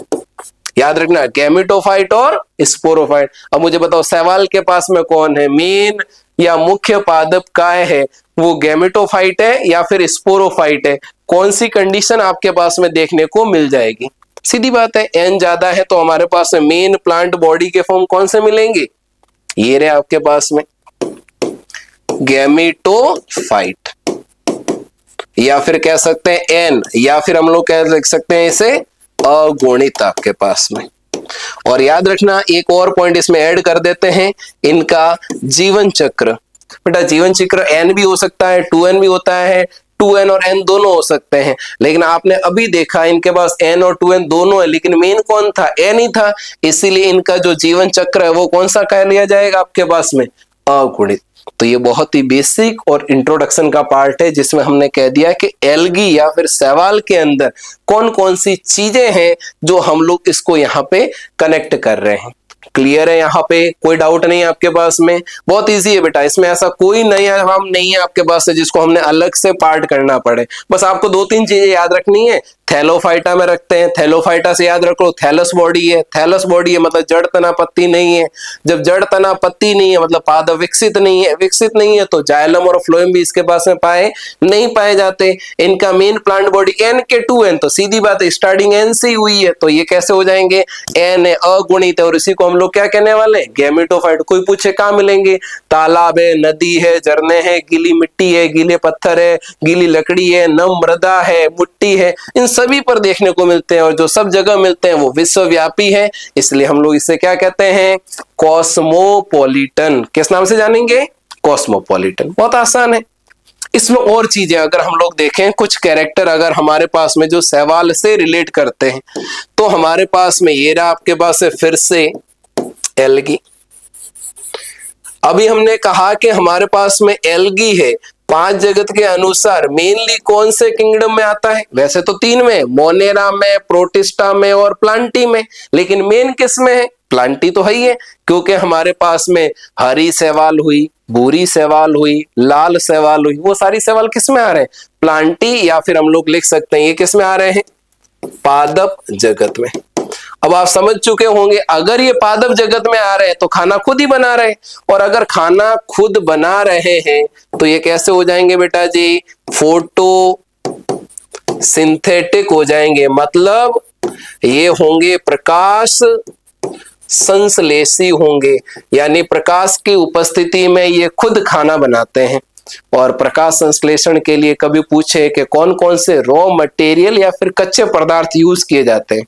याद रखना, गैमेटोफाइट और स्पोरोफाइट। अब मुझे बताओ शैवाल के पास में कौन है? मेन या मुख्य पादप काय है? वो गैमेटोफाइट है या फिर स्पोरोफाइट है? कौन सी कंडीशन आपके पास में देखने को मिल जाएगी? सीधी बात है, एन ज्यादा है तो हमारे पास में मेन प्लांट बॉडी के फॉर्म कौन से मिलेंगे? ये रहे आपके पास में गैमेटोफाइट, या फिर कह सकते हैं एन, या फिर हम लोग कह लिख सकते हैं इसे अगुणित आपके पास में। और याद रखना एक और पॉइंट इसमें ऐड कर देते हैं, इनका जीवन चक्र। बेटा जीवन चक्र एन भी हो सकता है, 2n भी होता है, 2n और n दोनों हो सकते हैं। लेकिन आपने अभी देखा इनके पास n और 2n दोनों है, लेकिन मेन कौन था? n ही था। इसीलिए इनका जो जीवन चक्र है वो कौन सा कह लिया जाएगा आपके पास में? अगुणित। तो ये बहुत ही बेसिक और इंट्रोडक्शन का पार्ट है जिसमें हमने कह दिया कि एल्गी या फिर शैवाल के अंदर कौन कौन सी चीजें हैं जो हम लोग इसको यहाँ पे कनेक्ट कर रहे हैं। क्लियर है? यहाँ पे कोई डाउट नहीं है आपके पास में? बहुत इजी है बेटा, इसमें ऐसा कोई नया हम नहीं है आपके पास है जिसको हमने अलग से पार्ट करना पड़े। बस आपको 2-3 चीजें याद रखनी है। थैलोफाइटा में रखते हैं, थैलोफाइटा से याद रखो थैलस बॉडी है। थैलस बॉडी है मतलब जड़ तना पत्ती नहीं है। जब जड़ तना पत्ती नहीं है मतलब पादप विकसित नहीं है। विकसित नहीं है तो जाइलम और फ्लोएम भी इसके पास में नहीं पाए जाते। इनका मेन प्लांट बॉडी n के 2n, तो सीधी बात है स्टार्टिंग n से हुई है तो ये कैसे हो जाएंगे? n है, अगुणित है। और इसी को हम लोग क्या कहने वाले? गैमेटोफाइट। कोई पूछे कहाँ मिलेंगे? तालाब है, नदी है, झरने हैं, गीली मिट्टी है, गीले पत्थर है, गीली लकड़ी है, नम मृदा है, मिट्टी है, इन सभी पर देखने को मिलते हैं। और जो सब जगह मिलते हैं वो विश्वव्यापी है, इसलिए हम लोग इसे क्या कहते हैं? कॉस्मोपॉलिटन। किस नाम से जानेंगे? कॉस्मोपॉलिटन। बहुत आसान है। इसमें और चीजें अगर हम लोग देखें, कुछ कैरेक्टर अगर हमारे पास में जो शैवाल से रिलेट करते हैं, तो हमारे पास में ये रहा आपके पास है फिर से एल्गी। अभी हमने कहा कि हमारे पास में एल्गी है। 5 जगत के अनुसार मेनली कौन से किंगडम में आता है? वैसे तो 3 में, मोनेरा में, प्रोटिस्टा में और प्लांटी में, लेकिन मेन किस में है? प्लांटी तो है ही है, क्योंकि हमारे पास में हरी शैवाल हुई, भूरी शैवाल हुई, लाल शैवाल हुई, वो सारी शैवाल किस में आ रहे हैं? प्लांटी, या फिर हम लोग लिख सकते हैं ये किस में आ रहे हैं? पादप जगत में। अब आप समझ चुके होंगे, अगर ये पादप जगत में आ रहे हैं तो खाना खुद ही बना रहे हैं, और अगर खाना खुद बना रहे हैं तो ये कैसे हो जाएंगे बेटा जी? फोटो सिंथेटिक हो जाएंगे। मतलब ये होंगे प्रकाश संश्लेषी होंगे, यानी प्रकाश की उपस्थिति में ये खुद खाना बनाते हैं। और प्रकाश संश्लेषण के लिए कभी पूछे कि कौन कौन से रॉ मटेरियल या फिर कच्चे पदार्थ यूज किए जाते हैं,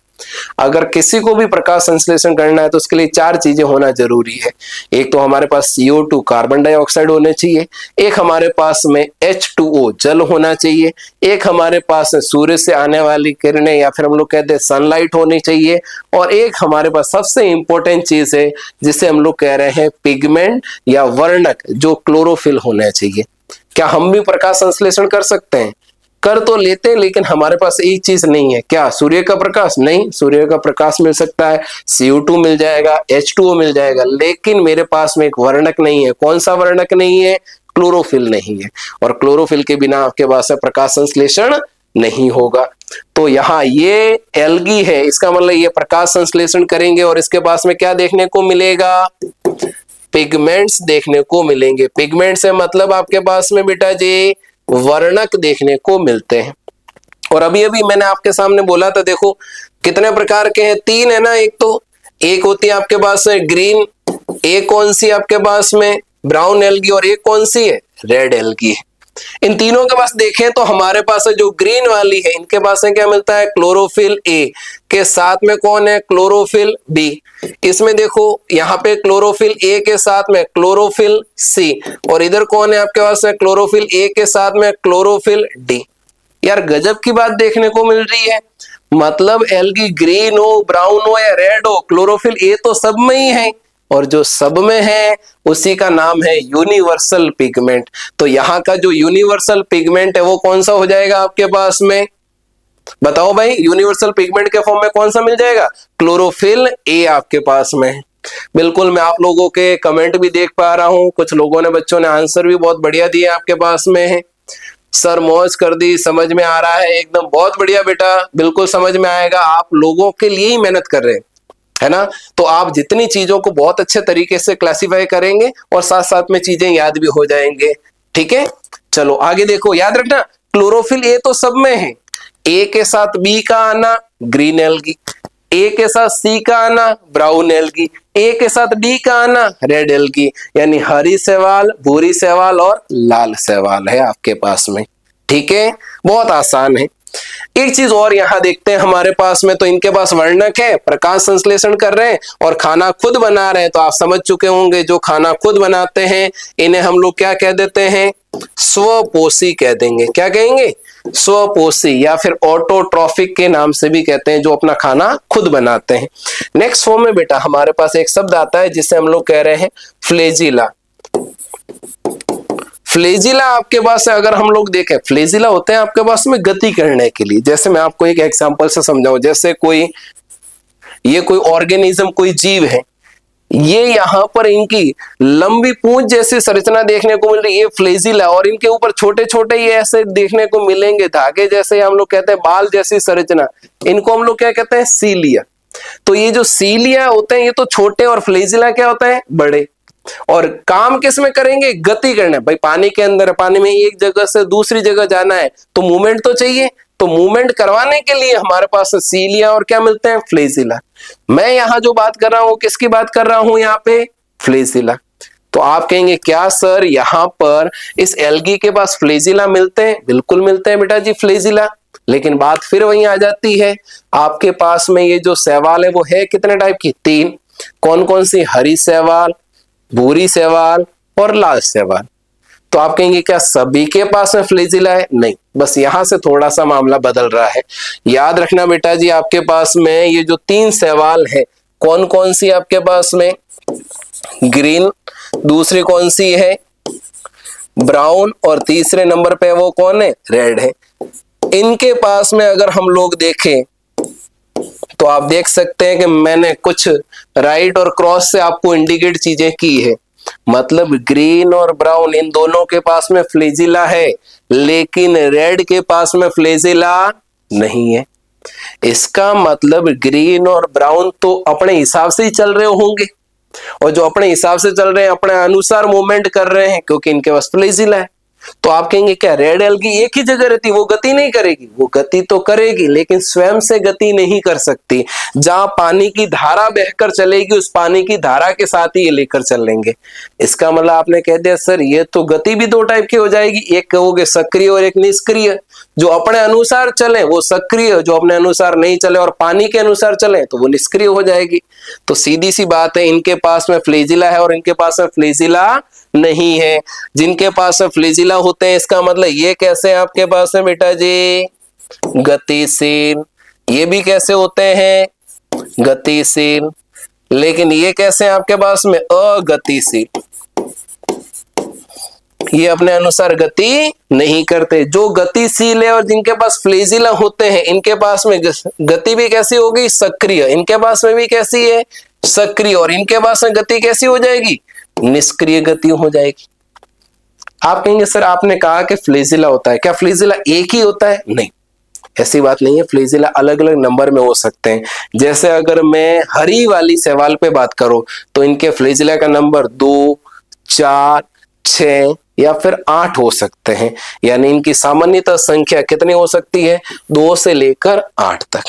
अगर किसी को भी प्रकाश संश्लेषण करना है तो उसके लिए 4 चीजें होना जरूरी है। एक तो हमारे पास CO2 कार्बन डाइऑक्साइड होने चाहिए, एक हमारे पास में H2O जल होना चाहिए, एक हमारे पास सूर्य से आने वाली किरणें या फिर हम लोग कहते हैं सनलाइट होनी चाहिए, और एक हमारे पास सबसे इंपॉर्टेंट चीज है जिसे हम लोग कह रहे हैं पिगमेंट या वर्णक, जो क्लोरोफिल होना चाहिए। क्या हम भी प्रकाश संश्लेषण कर सकते हैं? कर तो लेते हैं, लेकिन हमारे पास एक चीज नहीं है। क्या? सूर्य का प्रकाश? नहीं, सूर्य का प्रकाश मिल सकता है, CO2 मिल जाएगा, H2O मिल जाएगा, लेकिन मेरे पास में एक वर्णक नहीं है। कौन सा वर्णक नहीं है? क्लोरोफिल नहीं है, और क्लोरोफिल के बिना आपके पास प्रकाश संश्लेषण नहीं होगा। तो यहाँ ये एल्गी है, इसका मतलब ये प्रकाश संश्लेषण करेंगे और इसके पास में क्या देखने को मिलेगा? पिगमेंट्स देखने को मिलेंगे। पिगमेंट से मतलब आपके पास में बेटा जी वर्णक देखने को मिलते हैं। और अभी अभी मैंने आपके सामने बोला था, देखो कितने प्रकार के हैं? 3 है ना। एक होती है आपके पास ग्रीन, एक कौन सी आपके पास में ब्राउन एल्गी, और एक कौन सी है? रेड एल्गी है। इन तीनों के पास देखें तो हमारे पास जो ग्रीन वाली है इनके पास में क्या मिलता है? क्लोरोफिल ए के साथ में कौन है? Chlorophyll B. इसमें देखो यहाँ पे क्लोरोफिल ए के साथ में क्लोरोफिल सी, और इधर कौन है आपके पास? क्लोरोफिल ए के साथ में क्लोरोफिल डी। यार गजब की बात देखने को मिल रही है। मतलब एल्गी ग्रीन हो, ब्राउन हो या रेड हो, क्लोरोफिल ए तो सब में ही है, और जो सब में है उसी का नाम है यूनिवर्सल पिगमेंट। तो यहाँ का जो यूनिवर्सल पिगमेंट है वो कौन सा हो जाएगा आपके पास में? बताओ भाई, यूनिवर्सल पिगमेंट के फॉर्म में कौन सा मिल जाएगा? क्लोरोफिल ए आपके पास में है। बिल्कुल, मैं आप लोगों के कमेंट भी देख पा रहा हूं, कुछ लोगों ने, बच्चों ने आंसर भी बहुत बढ़िया दिया आपके पास में है। सर मौज कर दी, समझ में आ रहा है एकदम, बहुत बढ़िया बेटा, बिल्कुल समझ में आएगा। आप लोगों के लिए ही मेहनत कर रहे हैं, है ना। तो आप जितनी चीजों को बहुत अच्छे तरीके से क्लासिफाई करेंगे और साथ साथ में चीजें याद भी हो जाएंगे। ठीक है, चलो आगे देखो। याद रखना क्लोरोफिल ए तो सब में है, ए के साथ बी का आना ग्रीन एल्गी, ए के साथ सी का आना ब्राउन एल्गी, ए के साथ डी का आना रेड एल्गी, यानी हरी शैवाल, भूरी शैवाल और लाल शैवाल है आपके पास में। ठीक है, बहुत आसान है। एक चीज और यहां देखते हैं हमारे पास में, तो इनके पास वर्णक है, प्रकाश संश्लेषण कर रहे हैं और खाना खुद बना रहे हैं। तो आप समझ चुके होंगे जो खाना खुद बनाते हैं इन्हें हम लोग क्या कह देते हैं? स्वपोषी कह देंगे। क्या कहेंगे? स्वपोषी, या फिर ऑटोट्रॉफिक के नाम से भी कहते हैं, जो अपना खाना खुद बनाते हैं। नेक्स्ट फॉर्म में बेटा हमारे पास एक शब्द आता है जिसे हम लोग कह रहे हैं फ्लैजिला। फ्लैजिला आपके पास है, अगर हम लोग देखें, फ्लैजिला होते हैं आपके पास में गति करने के लिए। जैसे मैं आपको एक एग्जांपल से समझाऊं, जैसे कोई ऑर्गेनिज्म, कोई जीव है, ये यहाँ पर इनकी लंबी पूंछ जैसी संरचना देखने को मिल रही है, ये फ्लैजिला, और इनके ऊपर छोटे छोटे ये ऐसे देखने को मिलेंगे धागे जैसे, हम लोग कहते हैं बाल जैसी संरचना, इनको हम लोग क्या कहते हैं? सीलिया। तो ये जो सीलिया होते हैं ये तो छोटे, और फ्लैजिला क्या होता है? बड़े। और काम किस में करेंगे? गति करना। भाई पानी के अंदर, पानी में एक जगह से दूसरी जगह जाना है तो मूवमेंट तो चाहिए, तो मूवमेंट करवाने के लिए हमारे पास सीलिया और क्या मिलते हैं? फ्लैजिला। मैं यहाँ जो बात कर रहा हूँ किसकी बात कर रहा हूँ? यहाँ पे फ्लैजिला। तो आप कहेंगे क्या सर यहाँ पर इस एल्गी के पास फ्लैजिला मिलते हैं? बिल्कुल मिलते हैं बेटा जी फ्लैजिला, लेकिन बात फिर वहीं आ जाती है। आपके पास में ये जो शैवाल है वो है कितने टाइप की? 3। कौन कौन सी? हरी शैवाल, भूरी शैवाल और लाल शैवाल। तो आप कहेंगे क्या सभी के पास में फ्लैजिला है? नहीं, बस यहां से थोड़ा सा मामला बदल रहा है। याद रखना बेटा जी, आपके पास में ये जो 3 शैवाल है, कौन कौन सी आपके पास में? ग्रीन, दूसरी कौन सी है? ब्राउन, और तीसरे नंबर पे वो कौन है? रेड है। इनके पास में अगर हम लोग देखें तो आप देख सकते हैं कि मैंने कुछ राइट और क्रॉस से आपको इंडिकेट चीजें की है। मतलब ग्रीन और ब्राउन इन दोनों के पास में फ्लैजिला है, लेकिन रेड के पास में फ्लैजिला नहीं है। इसका मतलब ग्रीन और ब्राउन तो अपने हिसाब से ही चल रहे होंगे, और जो अपने हिसाब से चल रहे हैं, अपने अनुसार मूवमेंट कर रहे हैं, क्योंकि इनके पास फ्लैजिला है। तो आप कहेंगे क्या रेड एल्गी एक ही जगह रहती, वो गति नहीं करेगी? वो गति तो करेगी, लेकिन स्वयं से गति नहीं कर सकती। जहां पानी की धारा बहकर चलेगी, उस पानी की धारा के साथ ही ये लेकर चलेंगे। इसका मतलब आपने कह दिया सर ये तो गति भी दो टाइप की हो जाएगी, एक कहोगे सक्रिय और एक निष्क्रिय। जो अपने अनुसार चले वो सक्रिय, जो अपने अनुसार नहीं चले और पानी के अनुसार चले तो वो निष्क्रिय हो जाएगी। तो सीधी सी बात है, इनके पास में फ्लैजिला है और इनके पास में फ्लैजिला नहीं है। जिनके पास में फ्लैजिला होते हैं, इसका मतलब ये कैसे आपके पास में बेटा जी गतिशील, ये भी कैसे होते हैं गतिशील, लेकिन ये कैसे आपके पास में अगतिशील, ये अपने अनुसार गति नहीं करते। जो गतिशील है और जिनके पास फ्लैजिला होते हैं, इनके पास में गति भी कैसी होगी सक्रिय, इनके पास में भी कैसी है सक्रिय, और इनके पास में गति कैसी हो जाएगी निष्क्रिय गति हो जाएगी। आप कहेंगे सर आपने कहा कि फ्लैजिला होता है, क्या फ्लैजिला एक ही होता है? नहीं, ऐसी बात नहीं है। फ्लैजिला अलग अलग नंबर में हो सकते हैं। जैसे अगर मैं हरी वाली शैवाल पे बात करूं तो इनके फ्लैजिला का नंबर 2, 4, 6 या फिर 8 हो सकते हैं। यानी इनकी सामान्यतः संख्या कितनी हो सकती है 2 से लेकर 8 तक।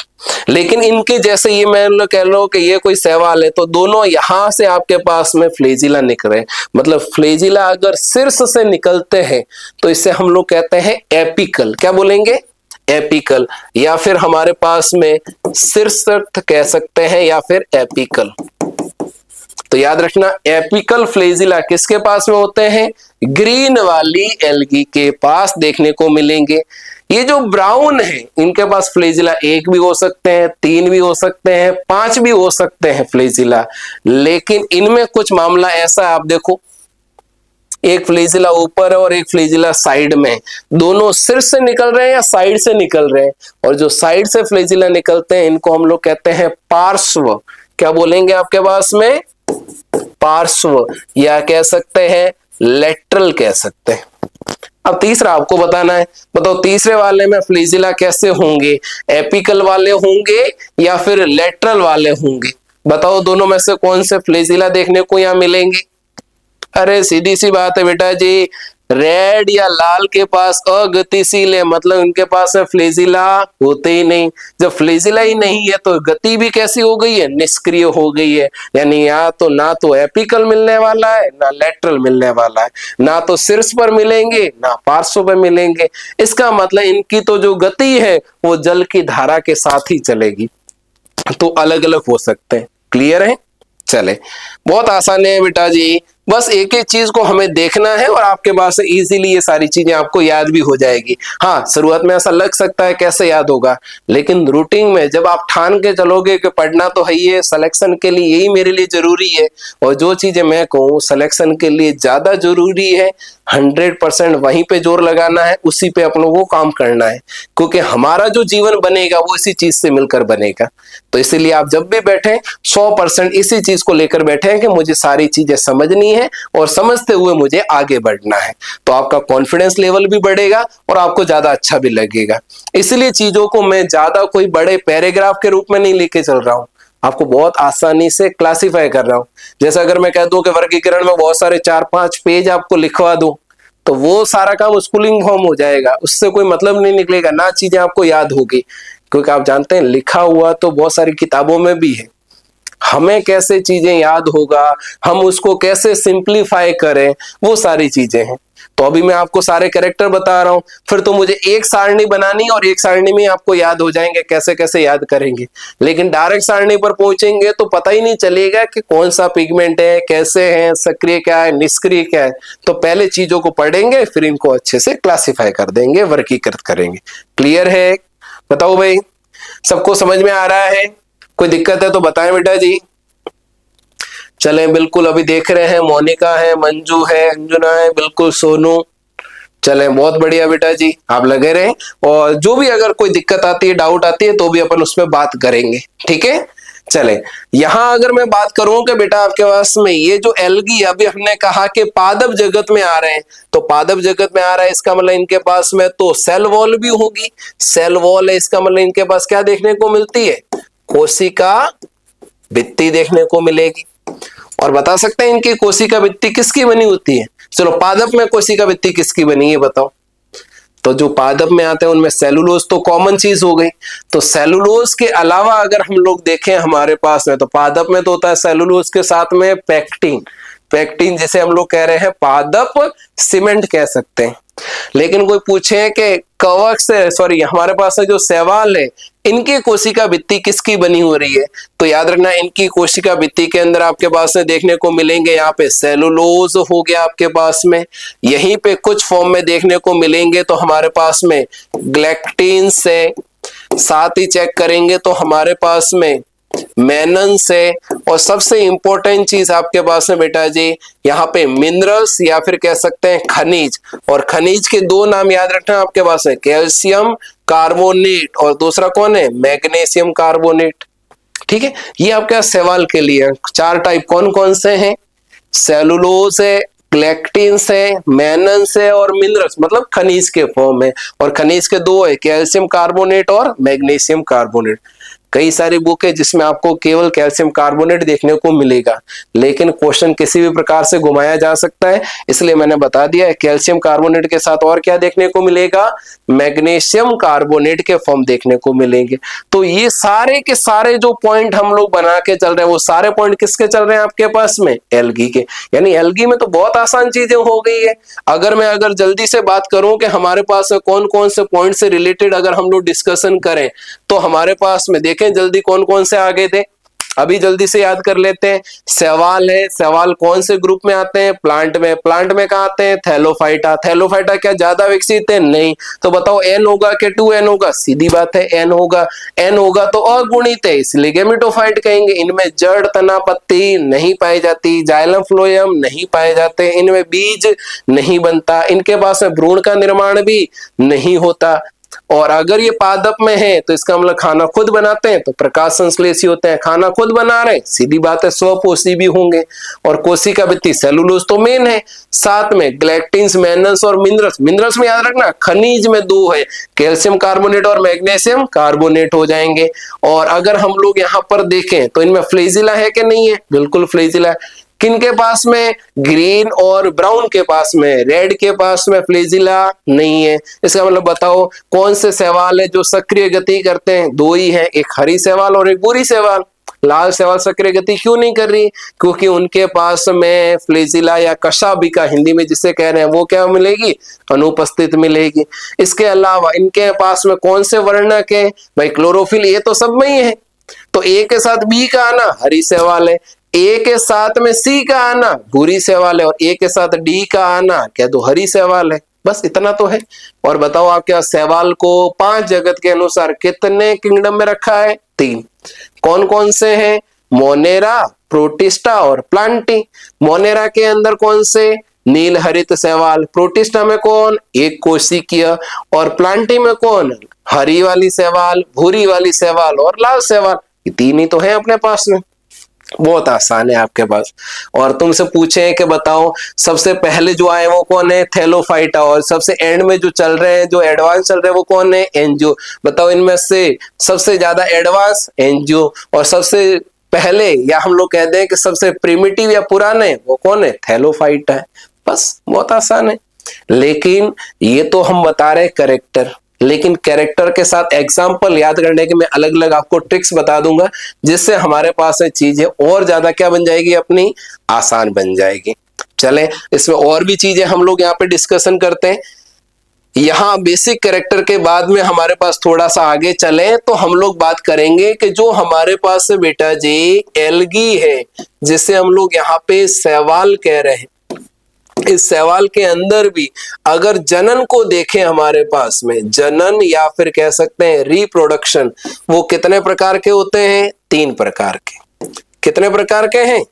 लेकिन इनके जैसे ये मैं कह लो कि ये कोई शैवाल है, तो दोनों यहां से आपके पास में फ्लैजिला निकले, मतलब फ्लैजिला अगर शीर्ष से निकलते हैं तो इसे हम लोग कहते हैं एपिकल। क्या बोलेंगे? एपिकल, या फिर हमारे पास में शीर्षस्थ कह सकते हैं या फिर एपिकल। तो याद रखना एपिकल फ्लैजिला किसके पास में होते हैं? ग्रीन वाली एल्गी के पास देखने को मिलेंगे। ये जो ब्राउन है इनके पास फ्लैजिला 1 भी हो सकते हैं, 3 भी हो सकते हैं, 5 भी हो सकते हैं फ्लैजिला। लेकिन इनमें कुछ मामला ऐसा है, आप देखो एक फ्लैजिला ऊपर है और एक फ्लैजिला साइड में, दोनों सिर से निकल रहे हैं या साइड से निकल रहे हैं। और जो साइड से फ्लैजिला निकलते हैं इनको हम लोग कहते हैं पार्श्व। क्या बोलेंगे आपके पास में? पार्श्व, या कह सकते हैं लेटरल कह सकते हैं। अब तीसरा आपको बताना है, बताओ तीसरे वाले में फ्लैजिला कैसे होंगे? एपिकल वाले होंगे या फिर लेटरल वाले होंगे? बताओ दोनों में से कौन से फ्लैजिला देखने को यहाँ मिलेंगे? अरे सीधी सी बात है बेटा जी, रेड या लाल के पास अगतिशील है, मतलब इनके पास में फ्लैजिला होते ही नहीं। जब फ्लैजिला ही नहीं है तो गति भी कैसी हो गई है? निष्क्रिय हो गई है। यानी यहाँ तो ना तो एपिकल मिलने वाला है ना लेटरल मिलने वाला है, ना तो शीर्ष पर मिलेंगे ना पार्श्व पर मिलेंगे। इसका मतलब इनकी तो जो गति है वो जल की धारा के साथ ही चलेगी, तो अलग अलग हो सकते हैं। क्लियर है? चले, बहुत आसान है बेटा जी, बस एक एक चीज को हमें देखना है और आपके पास इजीली ये सारी चीजें आपको याद भी हो जाएगी। हाँ, शुरुआत में ऐसा लग सकता है कैसे याद होगा, लेकिन रूटीन में जब आप ठान के चलोगे कि पढ़ना तो है ही, सिलेक्शन के लिए यही मेरे लिए जरूरी है, और जो चीजें मैं कहूँ सिलेक्शन के लिए ज्यादा जरूरी है 100% वहीं पे जोर लगाना है, उसी पे अपनों को काम करना है, क्योंकि हमारा जो जीवन बनेगा वो इसी चीज से मिलकर बनेगा। तो इसीलिए आप जब भी बैठे 100% इसी चीज को लेकर बैठे हैं कि मुझे सारी चीजें समझनी है और समझते हुए मुझे आगे बढ़ना है। तो आपका कॉन्फिडेंस लेवल भी बढ़ेगा और आपको ज्यादा अच्छा भी लगेगा। इसलिए चीजों को मैं ज्यादा कोई बड़े पैराग्राफ के रूप में नहीं लेके चल रहा हूँ, आपको बहुत आसानी से क्लासिफाई कर रहा हूं। जैसे अगर मैं कह दूं कि वर्गीकरण में बहुत सारे 4-5 पेज आपको लिखवा दूं, तो वो सारा काम स्कूलिंग फॉर्म हो जाएगा, उससे कोई मतलब नहीं निकलेगा, ना चीजें आपको याद होगी। क्योंकि आप जानते हैं लिखा हुआ तो बहुत सारी किताबों में भी है, हमें कैसे चीजें याद होगा, हम उसको कैसे सिंप्लीफाई करें, वो सारी चीजें हैं। तो अभी मैं आपको सारे कैरेक्टर बता रहा हूं, फिर तो मुझे एक सारणी बनानी और एक सारणी में आपको याद हो जाएंगे, कैसे कैसे याद करेंगे। लेकिन डायरेक्ट सारणी पर पहुंचेंगे तो पता ही नहीं चलेगा कि कौन सा पिगमेंट है, कैसे है, सक्रिय क्या है, निष्क्रिय क्या है। तो पहले चीजों को पढ़ेंगे, फिर इनको अच्छे से क्लासिफाई कर देंगे, वर्गीकृत करेंगे। क्लियर है? बताओ भाई, सबको समझ में आ रहा है? कोई दिक्कत है तो बताएं बेटा जी। चले, बिल्कुल अभी देख रहे हैं मोनिका है, मंजू है, अंजुना है, बिल्कुल सोनू। चले, बहुत बढ़िया बेटा जी, आप लगे रहे। और जो भी अगर कोई दिक्कत आती है, डाउट आती है, तो भी अपन उसमें बात करेंगे, ठीक है। चले, यहां अगर मैं बात करूं कि बेटा आपके पास में ये जो एल्गी, अभी हमने कहा कि पादप जगत में आ रहे हैं, तो पादप जगत में आ रहा है इसका मतलब इनके पास में तो सेल वॉल भी होगी। सेल वॉल है, इसका मतलब इनके पास क्या देखने को मिलती है? कोशिका भित्ति देखने को मिलेगी। और बता सकते हैं इनकी कोशिका भित्ति किसकी बनी होती है? चलो पादप में कोशिका भित्ति किसकी बनी है बताओ। तो जो पादप में आते हैं उनमें सेलुलोज तो कॉमन चीज हो गई। तो सेलुलोज के अलावा अगर हम लोग देखें हमारे पास में, तो पादप में तो होता है सेलुलोज के साथ में पैक्टिन। पैक्टिन जिसे हम लोग कह रहे हैं पादप सीमेंट कह सकते हैं। लेकिन कोई पूछे कि कवक से सॉरी हमारे पास जो शैवाल है इनकी कोशिका भित्ति किसकी बनी हो रही है, तो याद रखना इनकी कोशिका भित्ति के अंदर आपके पास में देखने को मिलेंगे यहाँ पे सेलुलोज हो गया आपके पास में, यहीं पे कुछ फॉर्म में देखने को मिलेंगे तो हमारे पास में ग्लैक्टिन से, साथ ही चेक करेंगे तो हमारे पास में मेनन से, और सबसे इंपॉर्टेंट चीज आपके पास में बेटा जी यहाँ पे मिनरल्स या फिर कह सकते हैं खनिज। और खनिज के दो नाम याद रखना आपके पास है, कैल्शियम कार्बोनेट और दूसरा कौन है, मैग्नीशियम कार्बोनेट। ठीक है, ये आपके सवाल के लिए 4 टाइप कौन कौन से हैं, सेलुलोज है, ग्लैक्टिन है, मेनन है और मिनरल्स मतलब खनिज के फॉर्म में। और खनिज के दो है, कैल्शियम कार्बोनेट और मैग्नीशियम कार्बोनेट। कई सारी बुक है जिसमें आपको केवल कैल्शियम कार्बोनेट देखने को मिलेगा, लेकिन क्वेश्चन किसी भी प्रकार से घुमाया जा सकता है, इसलिए मैंने बता दिया है कैल्शियम कार्बोनेट के साथ और क्या देखने को मिलेगा, मैग्नीशियम कार्बोनेट के फॉर्म देखने को मिलेंगे। तो ये सारे के सारे जो पॉइंट हम लोग बना के चल रहे हैं वो सारे पॉइंट किसके चल रहे हैं आपके पास में, एल्गी के। यानी एल्गी में तो बहुत आसान चीजें हो गई है। अगर जल्दी से बात करूं कि हमारे पास कौन कौन से पॉइंट से रिलेटेड अगर हम लोग डिस्कशन करें तो हमारे पास में देखें जल्दी कौन कौन से आगे थे, अभी जल्दी से याद कर लेते हैं। सवाल है, सवाल कौन से ग्रुप में आते हैं, प्लांट में। प्लांट में कहाँ आते हैं, थैलोफाइटा। थैलोफाइटा क्या ज्यादा विकसित है, नहीं। तो बताओ एन होगा कि 2n होगा, सीधी बात है एन होगा। एन होगा तो अगुणित है इसलिए गेमेटोफाइट कहेंगे। इनमें जड़, तना, पत्ती नहीं पाई जाती, जाइलम फ्लोएम नहीं पाए जाते, इनमें बीज नहीं बनता, इनके पास में भ्रूण का निर्माण भी नहीं होता। और अगर ये पादप में है तो इसका मतलब खाना खुद बनाते हैं, तो प्रकाश संश्लेषी होते हैं, खाना खुद बना रहे, सीधी बात है स्वपोषी भी होंगे। और कोशिका भित्ति सेलुलोज तो मेन है, साथ में ग्लैक्टिन्स, मेनन्स और मिनरल्स। मिनरल्स में याद रखना खनिज में 2 है, कैल्शियम कार्बोनेट और मैग्नीशियम कार्बोनेट हो जाएंगे। और अगर हम लोग यहाँ पर देखें तो इनमें फ्लैजिला है कि नहीं है, बिल्कुल फ्लैजिला है। किनके पास में, ग्रीन और ब्राउन के पास में, रेड के पास में फ्लैजिला नहीं है। इसका मतलब बताओ कौन से शैवाल है जो सक्रिय गति करते हैं, 2 ही है, एक हरी शैवाल और एक बुरी शैवाल। लाल शैवाल सक्रिय गति क्यों नहीं कर रही, क्योंकि उनके पास में फ्लैजिला या कशाभिका हिंदी में जिसे कह रहे हैं वो क्या मिलेगी, अनुपस्थित मिलेगी। इसके अलावा इनके पास में कौन से वर्णक है भाई, क्लोरोफिल, ये तो सब में ही है। तो ए के साथ बी का आना हरी शैवाल है, ए के साथ में सी का आना भूरी शैवाल है, और ए के साथ डी का आना क्या तो हरी शैवाल है। बस इतना तो है। और बताओ आप क्या शैवाल को 5 जगत के अनुसार कितने किंगडम में रखा है, 3। कौन कौन से हैं, मोनेरा, प्रोटिस्टा और प्लांटी। मोनेरा के अंदर कौन से, नील हरित शैवाल। प्रोटिस्टा में कौन, एक कोशिकीय। और प्लांटी में कौन, हरी वाली शैवाल, भूरी वाली शैवाल और लाल शैवाल। ये 3 ही तो है अपने पास में, बहुत आसान है आपके पास। और तुमसे पूछे कि बताओ सबसे पहले जो आए वो कौन है, थैलोफाइटा। और सबसे एंड में जो चल रहे हैं, जो एडवांस चल रहे हैं वो कौन है, एंजियो। बताओ इनमें से सबसे ज्यादा एडवांस एंजियो, और सबसे पहले या हम लोग कहते हैं कि सबसे प्रिमिटिव या पुराने वो कौन है, थैलोफाइटा है। बस बहुत आसान है। लेकिन ये तो हम बता रहे कैरेक्टर, लेकिन कैरेक्टर के साथ एग्जाम्पल याद करने के मैं अलग अलग आपको ट्रिक्स बता दूंगा, जिससे हमारे पास चीजें और ज्यादा क्या बन जाएगी, अपनी आसान बन जाएगी। चले इसमें और भी चीजें हम लोग यहाँ पे डिस्कशन करते हैं। यहाँ बेसिक कैरेक्टर के बाद में हमारे पास थोड़ा सा आगे चले तो हम लोग बात करेंगे कि जो हमारे पास से बेटा जी एल्गी है, जिसे हम लोग यहाँ पे शैवाल कह रहे हैं, इस शैवाल के अंदर भी अगर जनन को देखें हमारे पास में, जनन या फिर कह सकते हैं रिप्रोडक्शन, वो कितने प्रकार के होते हैं, 3 प्रकार के। कितने प्रकार के हैं,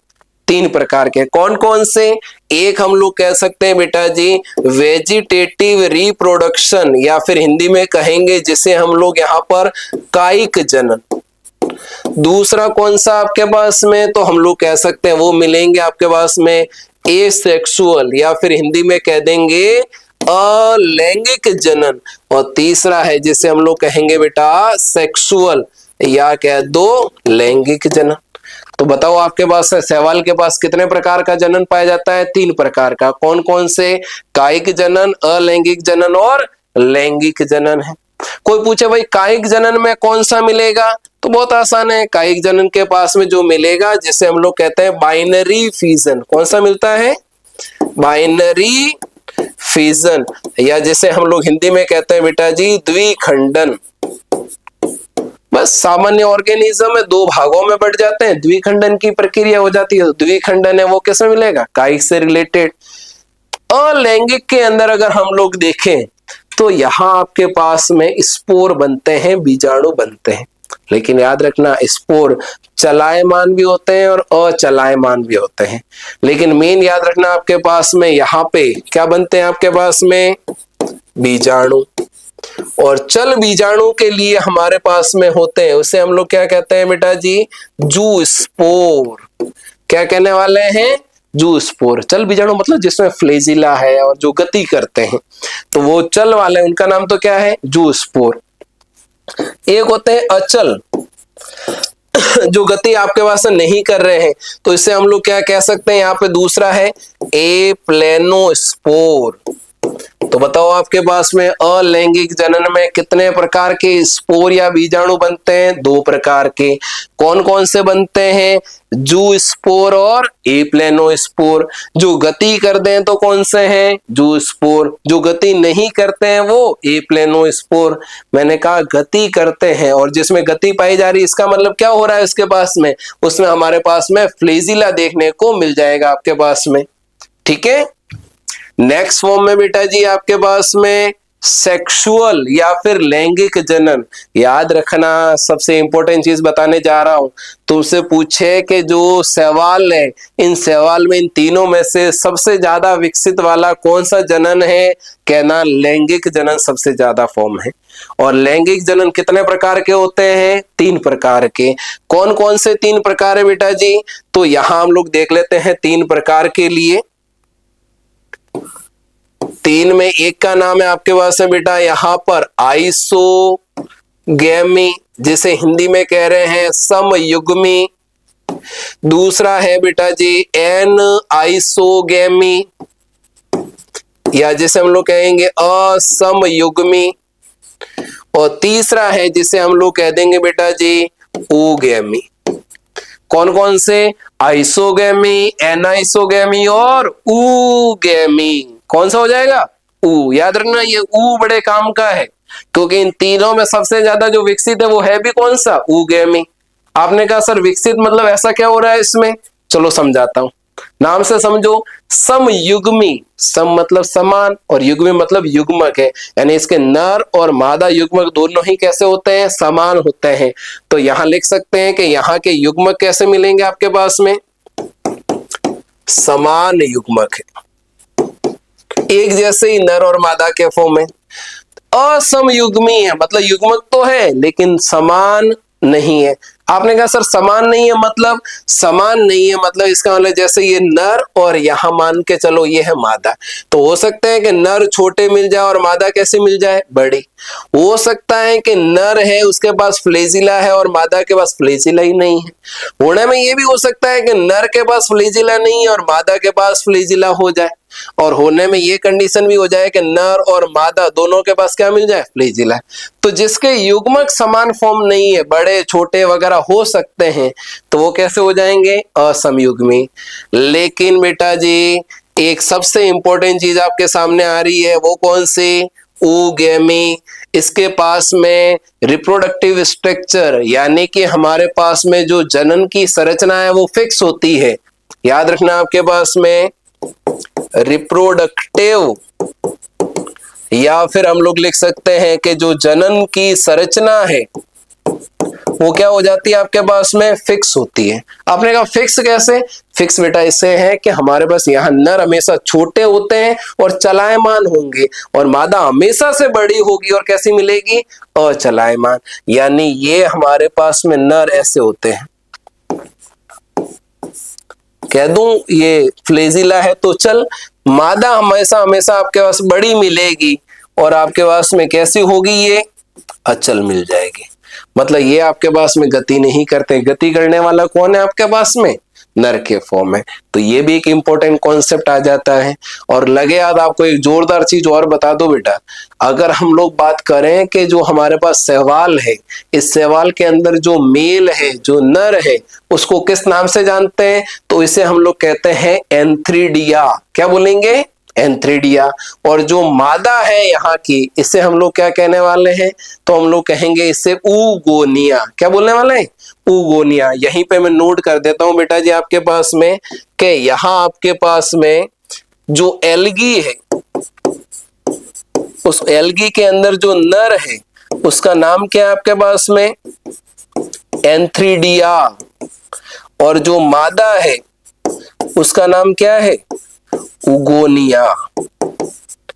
3 प्रकार के। कौन कौन से, एक हम लोग कह सकते हैं बेटा जी वेजिटेटिव रिप्रोडक्शन, या फिर हिंदी में कहेंगे जिसे हम लोग यहाँ पर कायिक जनन। दूसरा कौन सा आपके पास में, तो हम लोग कह सकते हैं वो मिलेंगे आपके पास में एसेक्सुअल, या फिर हिंदी में कह देंगे अलैंगिक जनन। और तीसरा है जिसे हम लोग कहेंगे बेटा सेक्सुअल, या कह दो लैंगिक जनन। तो बताओ आपके पास शैवाल के पास कितने प्रकार का जनन पाया जाता है? 3 प्रकार का। कौन कौन से? कायिक जनन, अलैंगिक जनन और लैंगिक जनन है। कोई पूछे भाई कायिक जनन में कौन सा मिलेगा, तो बहुत आसान है। कायिक जनन के पास में जो मिलेगा जिसे हम लोग कहते हैं बाइनरी फिजन। कौन सा मिलता है? बाइनरी फिजन, या जिसे हम लोग हिंदी में कहते हैं बेटा जी द्विखंडन। बस सामान्य ऑर्गेनिज्म में 2 भागों में बढ़ जाते हैं, द्विखंडन की प्रक्रिया हो जाती है। द्विखंडन है वो किसमें मिलेगा? कायिक से रिलेटेड। अलैंगिक के अंदर अगर हम लोग देखें तो यहां आपके पास में स्पोर बनते हैं, बीजाणु बनते हैं। लेकिन याद रखना स्पोर चलायमान भी होते हैं और अचलायमान भी होते हैं। लेकिन मेन याद रखना आपके पास में यहाँ पे क्या बनते हैं? आपके पास में बीजाणु। और चल बीजाणु के लिए हमारे पास में होते हैं, उसे हम लोग क्या कहते हैं बेटा जी? जूस्पोर। क्या कहने वाले हैं? जूस्पोर। चल बीजाणु मतलब जिसमें फ्लेजिला है और जो गति करते हैं, तो वो चल वाले उनका नाम तो क्या है? जूस्पोर। एक होते हैं अचल, जो गति आपके पास नहीं कर रहे हैं, तो इसे हम लोग क्या कह सकते हैं? यहाँ पे दूसरा है एप्लेनोस्पोर। तो बताओ आपके पास में अलैंगिक जनन में कितने प्रकार के स्पोर या बीजाणु बनते हैं? 2 प्रकार के। कौन कौन से बनते हैं? जूस्पोर और एप्लेनोस्पोर। जो गति कर दें तो कौन से हैं? जूस्पोर। जो गति नहीं करते हैं वो एप्लेनोस्पोर। मैंने कहा गति करते हैं, और जिसमें गति पाई जा रही है इसका मतलब क्या हो रहा है उसके पास में? उसमें हमारे पास में फ्लेजिला देखने को मिल जाएगा आपके पास में। ठीक है। नेक्स्ट फॉर्म में बेटा जी आपके पास में सेक्सुअल या फिर लैंगिक जनन। याद रखना, सबसे इंपॉर्टेंट चीज बताने जा रहा हूं। तुमसे पूछे कि जो शैवाल है, इन शैवाल में इन तीनों में से सबसे ज्यादा विकसित वाला कौन सा जनन है? कहना लैंगिक जनन सबसे ज्यादा फॉर्म है। और लैंगिक जनन कितने प्रकार के होते हैं? 3 प्रकार के। कौन कौन से 3 प्रकार है बेटा जी? तो यहां हम लोग देख लेते हैं 3 प्रकार के लिए। 3 में एक का नाम है आपके पास है बेटा यहाँ पर आइसोगैमी, जिसे हिंदी में कह रहे हैं समयुग्मी। दूसरा है बेटा जी एन आइसोगैमी, या जिसे हम लोग कहेंगे असमयुग्मी। और तीसरा है जिसे हम लोग कह देंगे बेटा जी ओगैमी। कौन कौन से? आइसोगैमी, एनाइसोगैमी और ऊगैमी। कौन सा हो जाएगा? ऊ। याद रखना ये ऊ बड़े काम का है, क्योंकि इन तीनों में सबसे ज्यादा जो विकसित है वो है भी कौन सा? ऊगैमी। आपने कहा सर विकसित मतलब ऐसा क्या हो रहा है इसमें? चलो समझाता हूं, नाम से समझो। समयुग्मी, सम मतलब समान और युग्मी मतलब युग्मक है, यानी इसके नर और मादा युग्मक दोनों ही कैसे होते हैं? समान होते हैं। तो यहां लिख सकते हैं कि यहाँ के युग्मक कैसे मिलेंगे आपके पास में? समान युग्मक है, एक जैसे ही नर और मादा के फॉर्म में। असमयुग्मी है मतलब युग्मक तो है लेकिन समान नहीं है। आपने कहा सर समान नहीं है मतलब? समान नहीं है मतलब इसका मतलब जैसे ये नर और यहां मान के चलो ये है मादा, तो हो सकता है कि नर छोटे मिल जाए और मादा कैसे मिल जाए? बड़ी। हो सकता है कि नर है उसके पास फ्लेजिला है और मादा के पास फ्लेजिला ही नहीं है। होने में ये भी हो सकता है कि नर के पास फ्लेजिला नहीं है और मादा के पास फ्लेजिला हो जाए, और होने में ये कंडीशन भी हो जाए कि नर और मादा दोनों के पास क्या मिल जाए? फ्लेजिला। तो जिसके युग्मक समान फॉर्म नहीं है, बड़े छोटे वगैरह हो सकते हैं, तो वो कैसे हो जाएंगे? असमयुग्मी। लेकिन बेटा जी एक सबसे इंपॉर्टेंट चीज आपके सामने आ रही है, वो कौन सी? ऊगैमी। इसके पास में रिप्रोडक्टिव स्ट्रक्चर यानी कि हमारे पास में जो जनन की संरचना है वो फिक्स होती है। याद रखना आपके पास में रिप्रोडक्टिव, या फिर हम लोग लिख सकते हैं कि जो जनन की संरचना है वो क्या हो जाती है आपके पास में? फिक्स होती है। आपने कहा फिक्स कैसे? फिक्स बेटा इससे है कि हमारे पास यहाँ नर हमेशा छोटे होते हैं और चलायमान होंगे, और मादा हमेशा से बड़ी होगी और कैसी मिलेगी? अचलायमान। यानी ये हमारे पास में नर ऐसे होते हैं। कह दूं ये फ्लेजिला है तो चल, मादा हमेशा हमेशा आपके पास बड़ी मिलेगी और आपके पास में कैसी होगी? ये अचल मिल जाएगी। मतलब ये आपके पास में गति नहीं करते। गति करने वाला कौन है आपके पास में? नर के फॉर्म में। तो ये भी एक इंपॉर्टेंट कॉन्सेप्ट आ जाता है। और लगे याद आपको एक जोरदार चीज और बता दो बेटा, अगर हम लोग बात करें कि जो हमारे पास सवाल है, इस सवाल के अंदर जो मेल है, जो नर है, उसको किस नाम से जानते हैं? तो इसे हम लोग कहते हैं एंथ्रीडिया। क्या बोलेंगे? एंथ्रीडिया। और जो मादा है यहाँ की, इसे हम लोग क्या कहने वाले हैं? तो हम लोग कहेंगे इसे ऊगोनिया। क्या बोलने वाले हैं? ऊगोनिया। यहीं पे मैं नोट कर देता हूं बेटा जी आपके पास में कि यहां आपके पास में जो एल्गी है, उस एल्गी के अंदर जो नर है उसका नाम क्या है आपके पास में? एंथ्रीडिया। और जो मादा है उसका नाम क्या है? उगोनिया।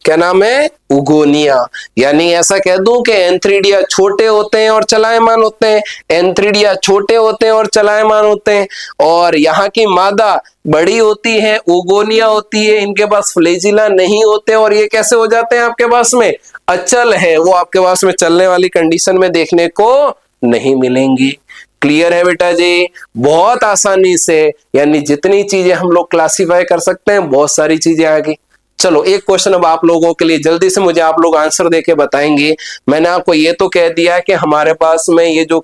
क्या नाम है? उगोनिया। यानी ऐसा कह दूं कि एंथ्रीडिया छोटे होते हैं और चलायमान होते हैं, एंथ्रीडिया छोटे होते हैं और चलायमान होते हैं, और यहाँ की मादा बड़ी होती है, उगोनिया होती है, इनके पास फ्लैजिला नहीं होते, और ये कैसे हो जाते हैं आपके पास में? अचल है, वो आपके पास में चलने वाली कंडीशन में देखने को नहीं मिलेंगी। क्लियर है बेटा जी? बहुत आसानी से, यानी जितनी चीजें हम लोग क्लासिफाई कर सकते हैं, बहुत सारी चीजें आ गई। चलो एक क्वेश्चन अब आप लोगों के लिए जल्दी से मुझे आप लोग आंसर देके बताएंगे। मैंने आपको ये तो कह दिया कि हमारे पास में ये जो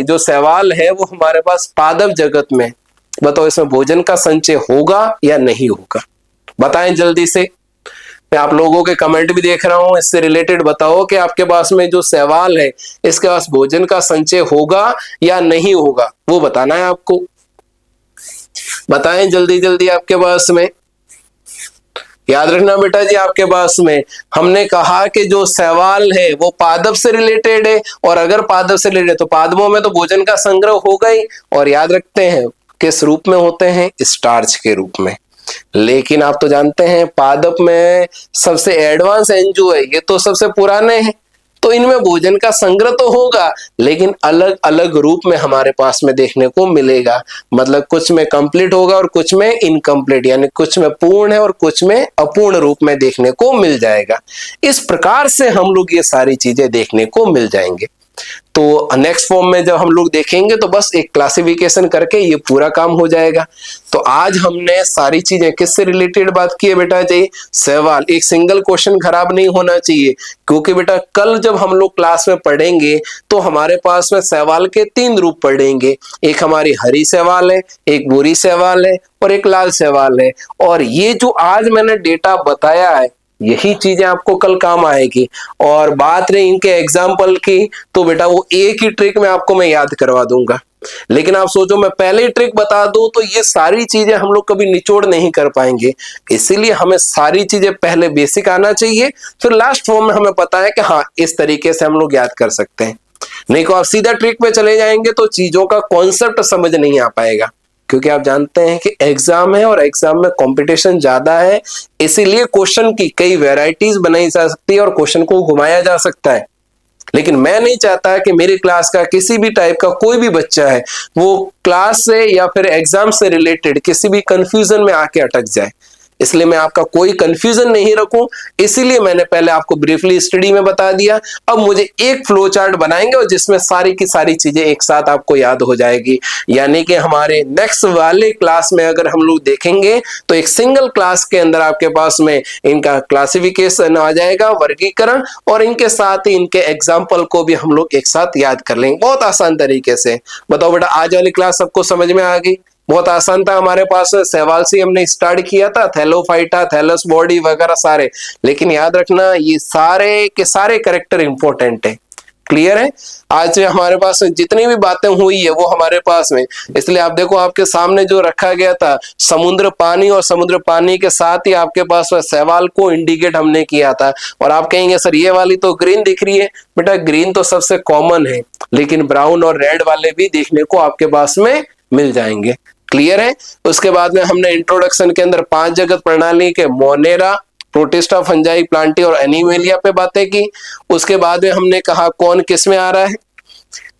जो सवाल है वो हमारे पास पादप जगत में, बताओ इसमें भोजन का संचय होगा या नहीं होगा? बताएं जल्दी से। मैं आप लोगों के कमेंट भी देख रहा हूं, इससे रिलेटेड बताओ कि आपके पास में जो सवाल है इसके पास भोजन का संचय होगा या नहीं होगा, वो बताना है आपको। बताएं जल्दी जल्दी आपके पास में। याद रखना बेटा जी आपके पास में हमने कहा कि जो सवाल है वो पादप से रिलेटेड है, और अगर पादप से रिलेटेड तो पादपों में तो भोजन का संग्रह होगा ही, और याद रखते हैं किस रूप में होते हैं? स्टार्च के रूप में। लेकिन आप तो जानते हैं पादप में सबसे एडवांस एंजो है, ये तो सबसे पुराने हैं, तो इनमें भोजन का संग्रह तो होगा, लेकिन अलग अलग रूप में हमारे पास में देखने को मिलेगा। मतलब कुछ में कंप्लीट होगा और कुछ में इनकम्प्लीट, यानी कुछ में पूर्ण है और कुछ में अपूर्ण रूप में देखने को मिल जाएगा। इस प्रकार से हम लोग ये सारी चीजें देखने को मिल जाएंगे। तो नेक्स्ट फॉर्म में जब हम लोग देखेंगे तो बस एक क्लासिफिकेशन करके ये पूरा काम हो जाएगा। तो आज हमने सारी चीजें किससे रिलेटेड बात की है बेटा जी? सवाल। एक सिंगल क्वेश्चन खराब नहीं होना चाहिए, क्योंकि बेटा कल जब हम लोग क्लास में पढ़ेंगे तो हमारे पास में सवाल के 3 रूप पढ़ेंगे। एक हमारी हरी सवाल है, एक भूरी सवाल है, और एक लाल सवाल है। और ये जो आज मैंने डेटा बताया है, यही चीजें आपको कल काम आएगी। और बात रही इनके एग्जाम्पल की, तो बेटा वो एक ही ट्रिक में आपको मैं याद करवा दूंगा। लेकिन आप सोचो मैं पहले ही ट्रिक बता दूं तो ये सारी चीजें हम लोग कभी निचोड़ नहीं कर पाएंगे। इसीलिए हमें सारी चीजें पहले बेसिक आना चाहिए, फिर लास्ट फॉर्म में हमें पता है कि हाँ इस तरीके से हम लोग याद कर सकते हैं। नहीं तो आप सीधा ट्रिक पे चले जाएंगे तो चीजों का कॉन्सेप्ट समझ नहीं आ पाएगा, क्योंकि आप जानते हैं कि एग्जाम है और एग्जाम में कंपटीशन ज्यादा है, इसीलिए क्वेश्चन की कई वैरायटीज बनाई जा सकती है और क्वेश्चन को घुमाया जा सकता है। लेकिन मैं नहीं चाहता कि मेरी क्लास का किसी भी टाइप का कोई भी बच्चा है वो क्लास से या फिर एग्जाम से रिलेटेड किसी भी कंफ्यूजन में आके अटक जाए। इसलिए मैं आपका कोई कंफ्यूजन नहीं रखूं, इसीलिए मैंने पहले आपको ब्रीफली स्टडी में बता दिया। अब मुझे एक फ्लो चार्ट बनाएंगे और जिसमें सारी की सारी चीजें एक साथ आपको याद हो जाएगी। यानी कि हमारे नेक्स्ट वाले क्लास में अगर हम लोग देखेंगे तो एक सिंगल क्लास के अंदर आपके पास में इनका क्लासिफिकेशन आ जाएगा, वर्गीकरण, और इनके साथ ही इनके एग्जाम्पल को भी हम लोग एक साथ याद कर लेंगे बहुत आसान तरीके से। बताओ बेटा आज वाली क्लास सबको समझ में आ गई? बहुत आसान था। हमारे पास सवाल से हमने स्टार्ट किया था, थैलोफाइटा, थैलस बॉडी वगैरह सारे, लेकिन याद रखना ये सारे के सारे कैरेक्टर इंपॉर्टेंट है। क्लियर है? आज हमारे पास जितनी भी बातें हुई है वो हमारे पास में, इसलिए आप देखो आपके सामने जो रखा गया था समुद्र पानी, और समुद्र पानी के साथ ही आपके पास सवाल को इंडिकेट हमने किया था। और आप कहेंगे सर ये वाली तो ग्रीन दिख रही है, बेटा ग्रीन तो सबसे कॉमन है, लेकिन ब्राउन और रेड वाले भी देखने को आपके पास में मिल जाएंगे। क्लियर है? उसके बाद में हमने इंट्रोडक्शन के अंदर 5 जगत प्रणाली के मोनेरा, प्रोटिस्टा, फंजाई, प्लांटी और एनिमेलिया पे बातें की। उसके बाद में हमने कहा कौन किस में आ रहा है,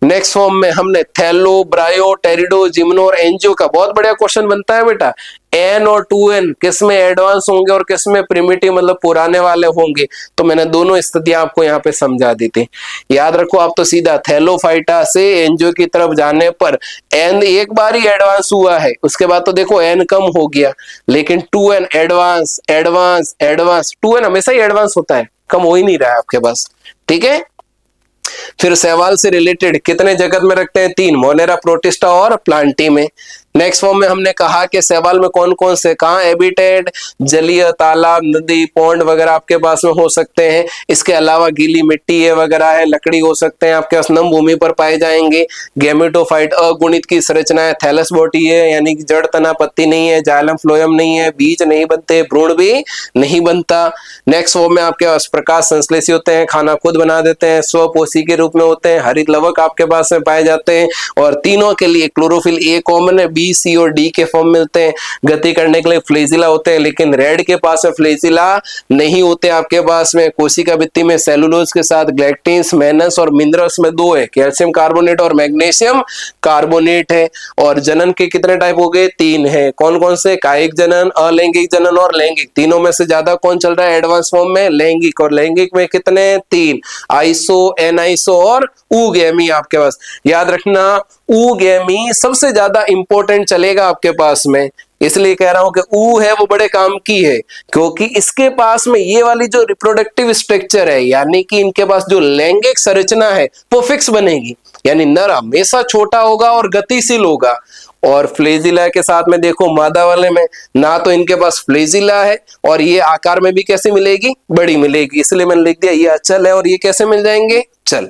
नेक्स्ट फॉर्म में हमने थैलो, ब्रायो, टेरिडो, जिम्नो और एंजियो का बहुत बढ़िया क्वेश्चन बनता है बेटा। एन और 2N किस में एडवांस होंगे और किस में प्रिमिटिव मतलब पुराने वाले होंगे, तो मैंने दोनों स्थितियां आपको यहाँ पे समझा दी थी। याद रखो आप तो सीधा थैलोफाइटा से एंजियो की तरफ जाने पर एन एक बार ही एडवांस हुआ है, उसके बाद तो देखो एन कम हो गया, लेकिन 2N advance advance advance, 2N हमेशा ही एडवांस होता है, कम हो ही नहीं रहा है आपके पास। ठीक है, फिर सवाल से रिलेटेड कितने जगत में रखते हैं, 3, मोनेरा, प्रोटिस्टा और प्लांटी में। नेक्स्ट फॉर्म में हमने कहा कि सवाल में कौन कौन से कहाँ एबिटेट, जलीय, तालाब, नदी, पौंड वगैरह आपके पास में हो सकते हैं। इसके अलावा गीली मिट्टी है वगैरह है, लकड़ी हो सकते हैं आपके पास, नम भूमि पर पाए जाएंगे। गैमेटोफाइट अगुणित की संरचना है, थैलस बॉडी है यानी कि जड़, तना, पत्ती नहीं है, जाइलम फ्लोएम नहीं है, बीज नहीं बनते, भ्रूण भी नहीं बनता। नेक्स्ट फॉर्म में आपके पास प्रकाश संश्लेषी होते हैं, खाना खुद बना देते हैं, स्वपोषी के रूप में होते हैं, हरित लवक आपके पास में पाए जाते हैं, और तीनों के लिए क्लोरोफिल ए कॉमन है, बी, सी और डी के फॉर्म मिलते हैं। गति करने के लिए फ्लेजिला होते हैं, लेकिन रेड के पास में फ्लेजिला नहीं होते आपके पास में। कोशिका भित्ति में सेलुलोज के साथ ग्लैक्टिन्स, मेनस और मिनरल्स में 2 है, कैल्शियम कार्बोनेट और मैग्नीशियम कार्बोनेट है। और जनन के कितने टाइप हो गए, 3 है। कौन कौन से, कायिक जनन, अलैंगिक जनन और लैंगिक। तीनों में से ज्यादा कौन चल रहा है एडवांस फॉर्म में, लैंगिक। और लैंगिक में कितने, 3, आइसो, एनाइसो और ऊगैमी आपके पास। याद रखना ऊगैमी सबसे ज्यादा इंपॉर्टेंट चलेगा आपके पास में, इसलिए कह रहा हूं कि ऊ है वो बड़े काम की है, क्योंकि इसके पास में ये वाली जो रिप्रोडक्टिव स्ट्रक्चर है, यानी कि इनके पास जो लैंगिक संरचना है वो फिक्स बनेगी, यानी नर हमेशा छोटा होगा और गतिशील होगा। और फ्लेजिला के साथ में देखो मादा वाले में ना तो इनके पास फ्लेजिला है, और ये आकार में भी कैसे मिलेगी, बड़ी मिलेगी, इसलिए मैंने लिख दिया ये अचल है, और ये कैसे मिल जाएंगे, चल।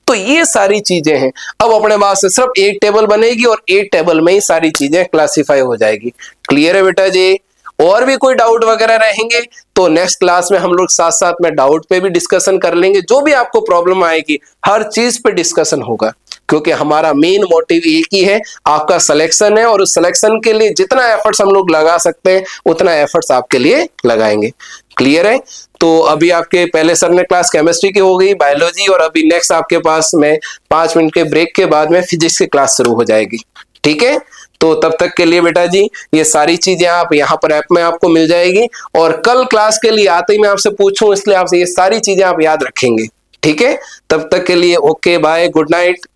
तो ये सारी चीजें हैं। अब अपने पास से सिर्फ एक टेबल बनेगी और एक टेबल में ही सारी चीजें क्लासिफाई हो जाएगी। क्लियर है बेटा जी? और भी कोई डाउट वगैरह रहेंगे तो नेक्स्ट क्लास में हम लोग साथ साथ में डाउट पे भी डिस्कशन कर लेंगे। जो भी आपको प्रॉब्लम आएगी हर चीज पे डिस्कशन होगा, क्योंकि हमारा मेन मोटिव एक ही है, आपका सिलेक्शन है, और उस सिलेक्शन के लिए जितना एफर्ट्स हम लोग लगा सकते हैं उतना एफर्ट्स आपके लिए लगाएंगे। क्लियर है? तो अभी आपके पहले सर ने क्लास केमिस्ट्री की हो गई, बायोलॉजी, और अभी नेक्स्ट आपके पास में 5 मिनट के ब्रेक के बाद में फिजिक्स की क्लास शुरू हो जाएगी। ठीक है, तो तब तक के लिए बेटा जी ये सारी चीजें आप यहाँ पर ऐप में आपको मिल जाएगी, और कल क्लास के लिए आते ही मैं आपसे पूछूं, इसलिए आपसे ये सारी चीजें आप याद रखेंगे। ठीक है, तब तक के लिए ओके, बाय, गुड नाइट।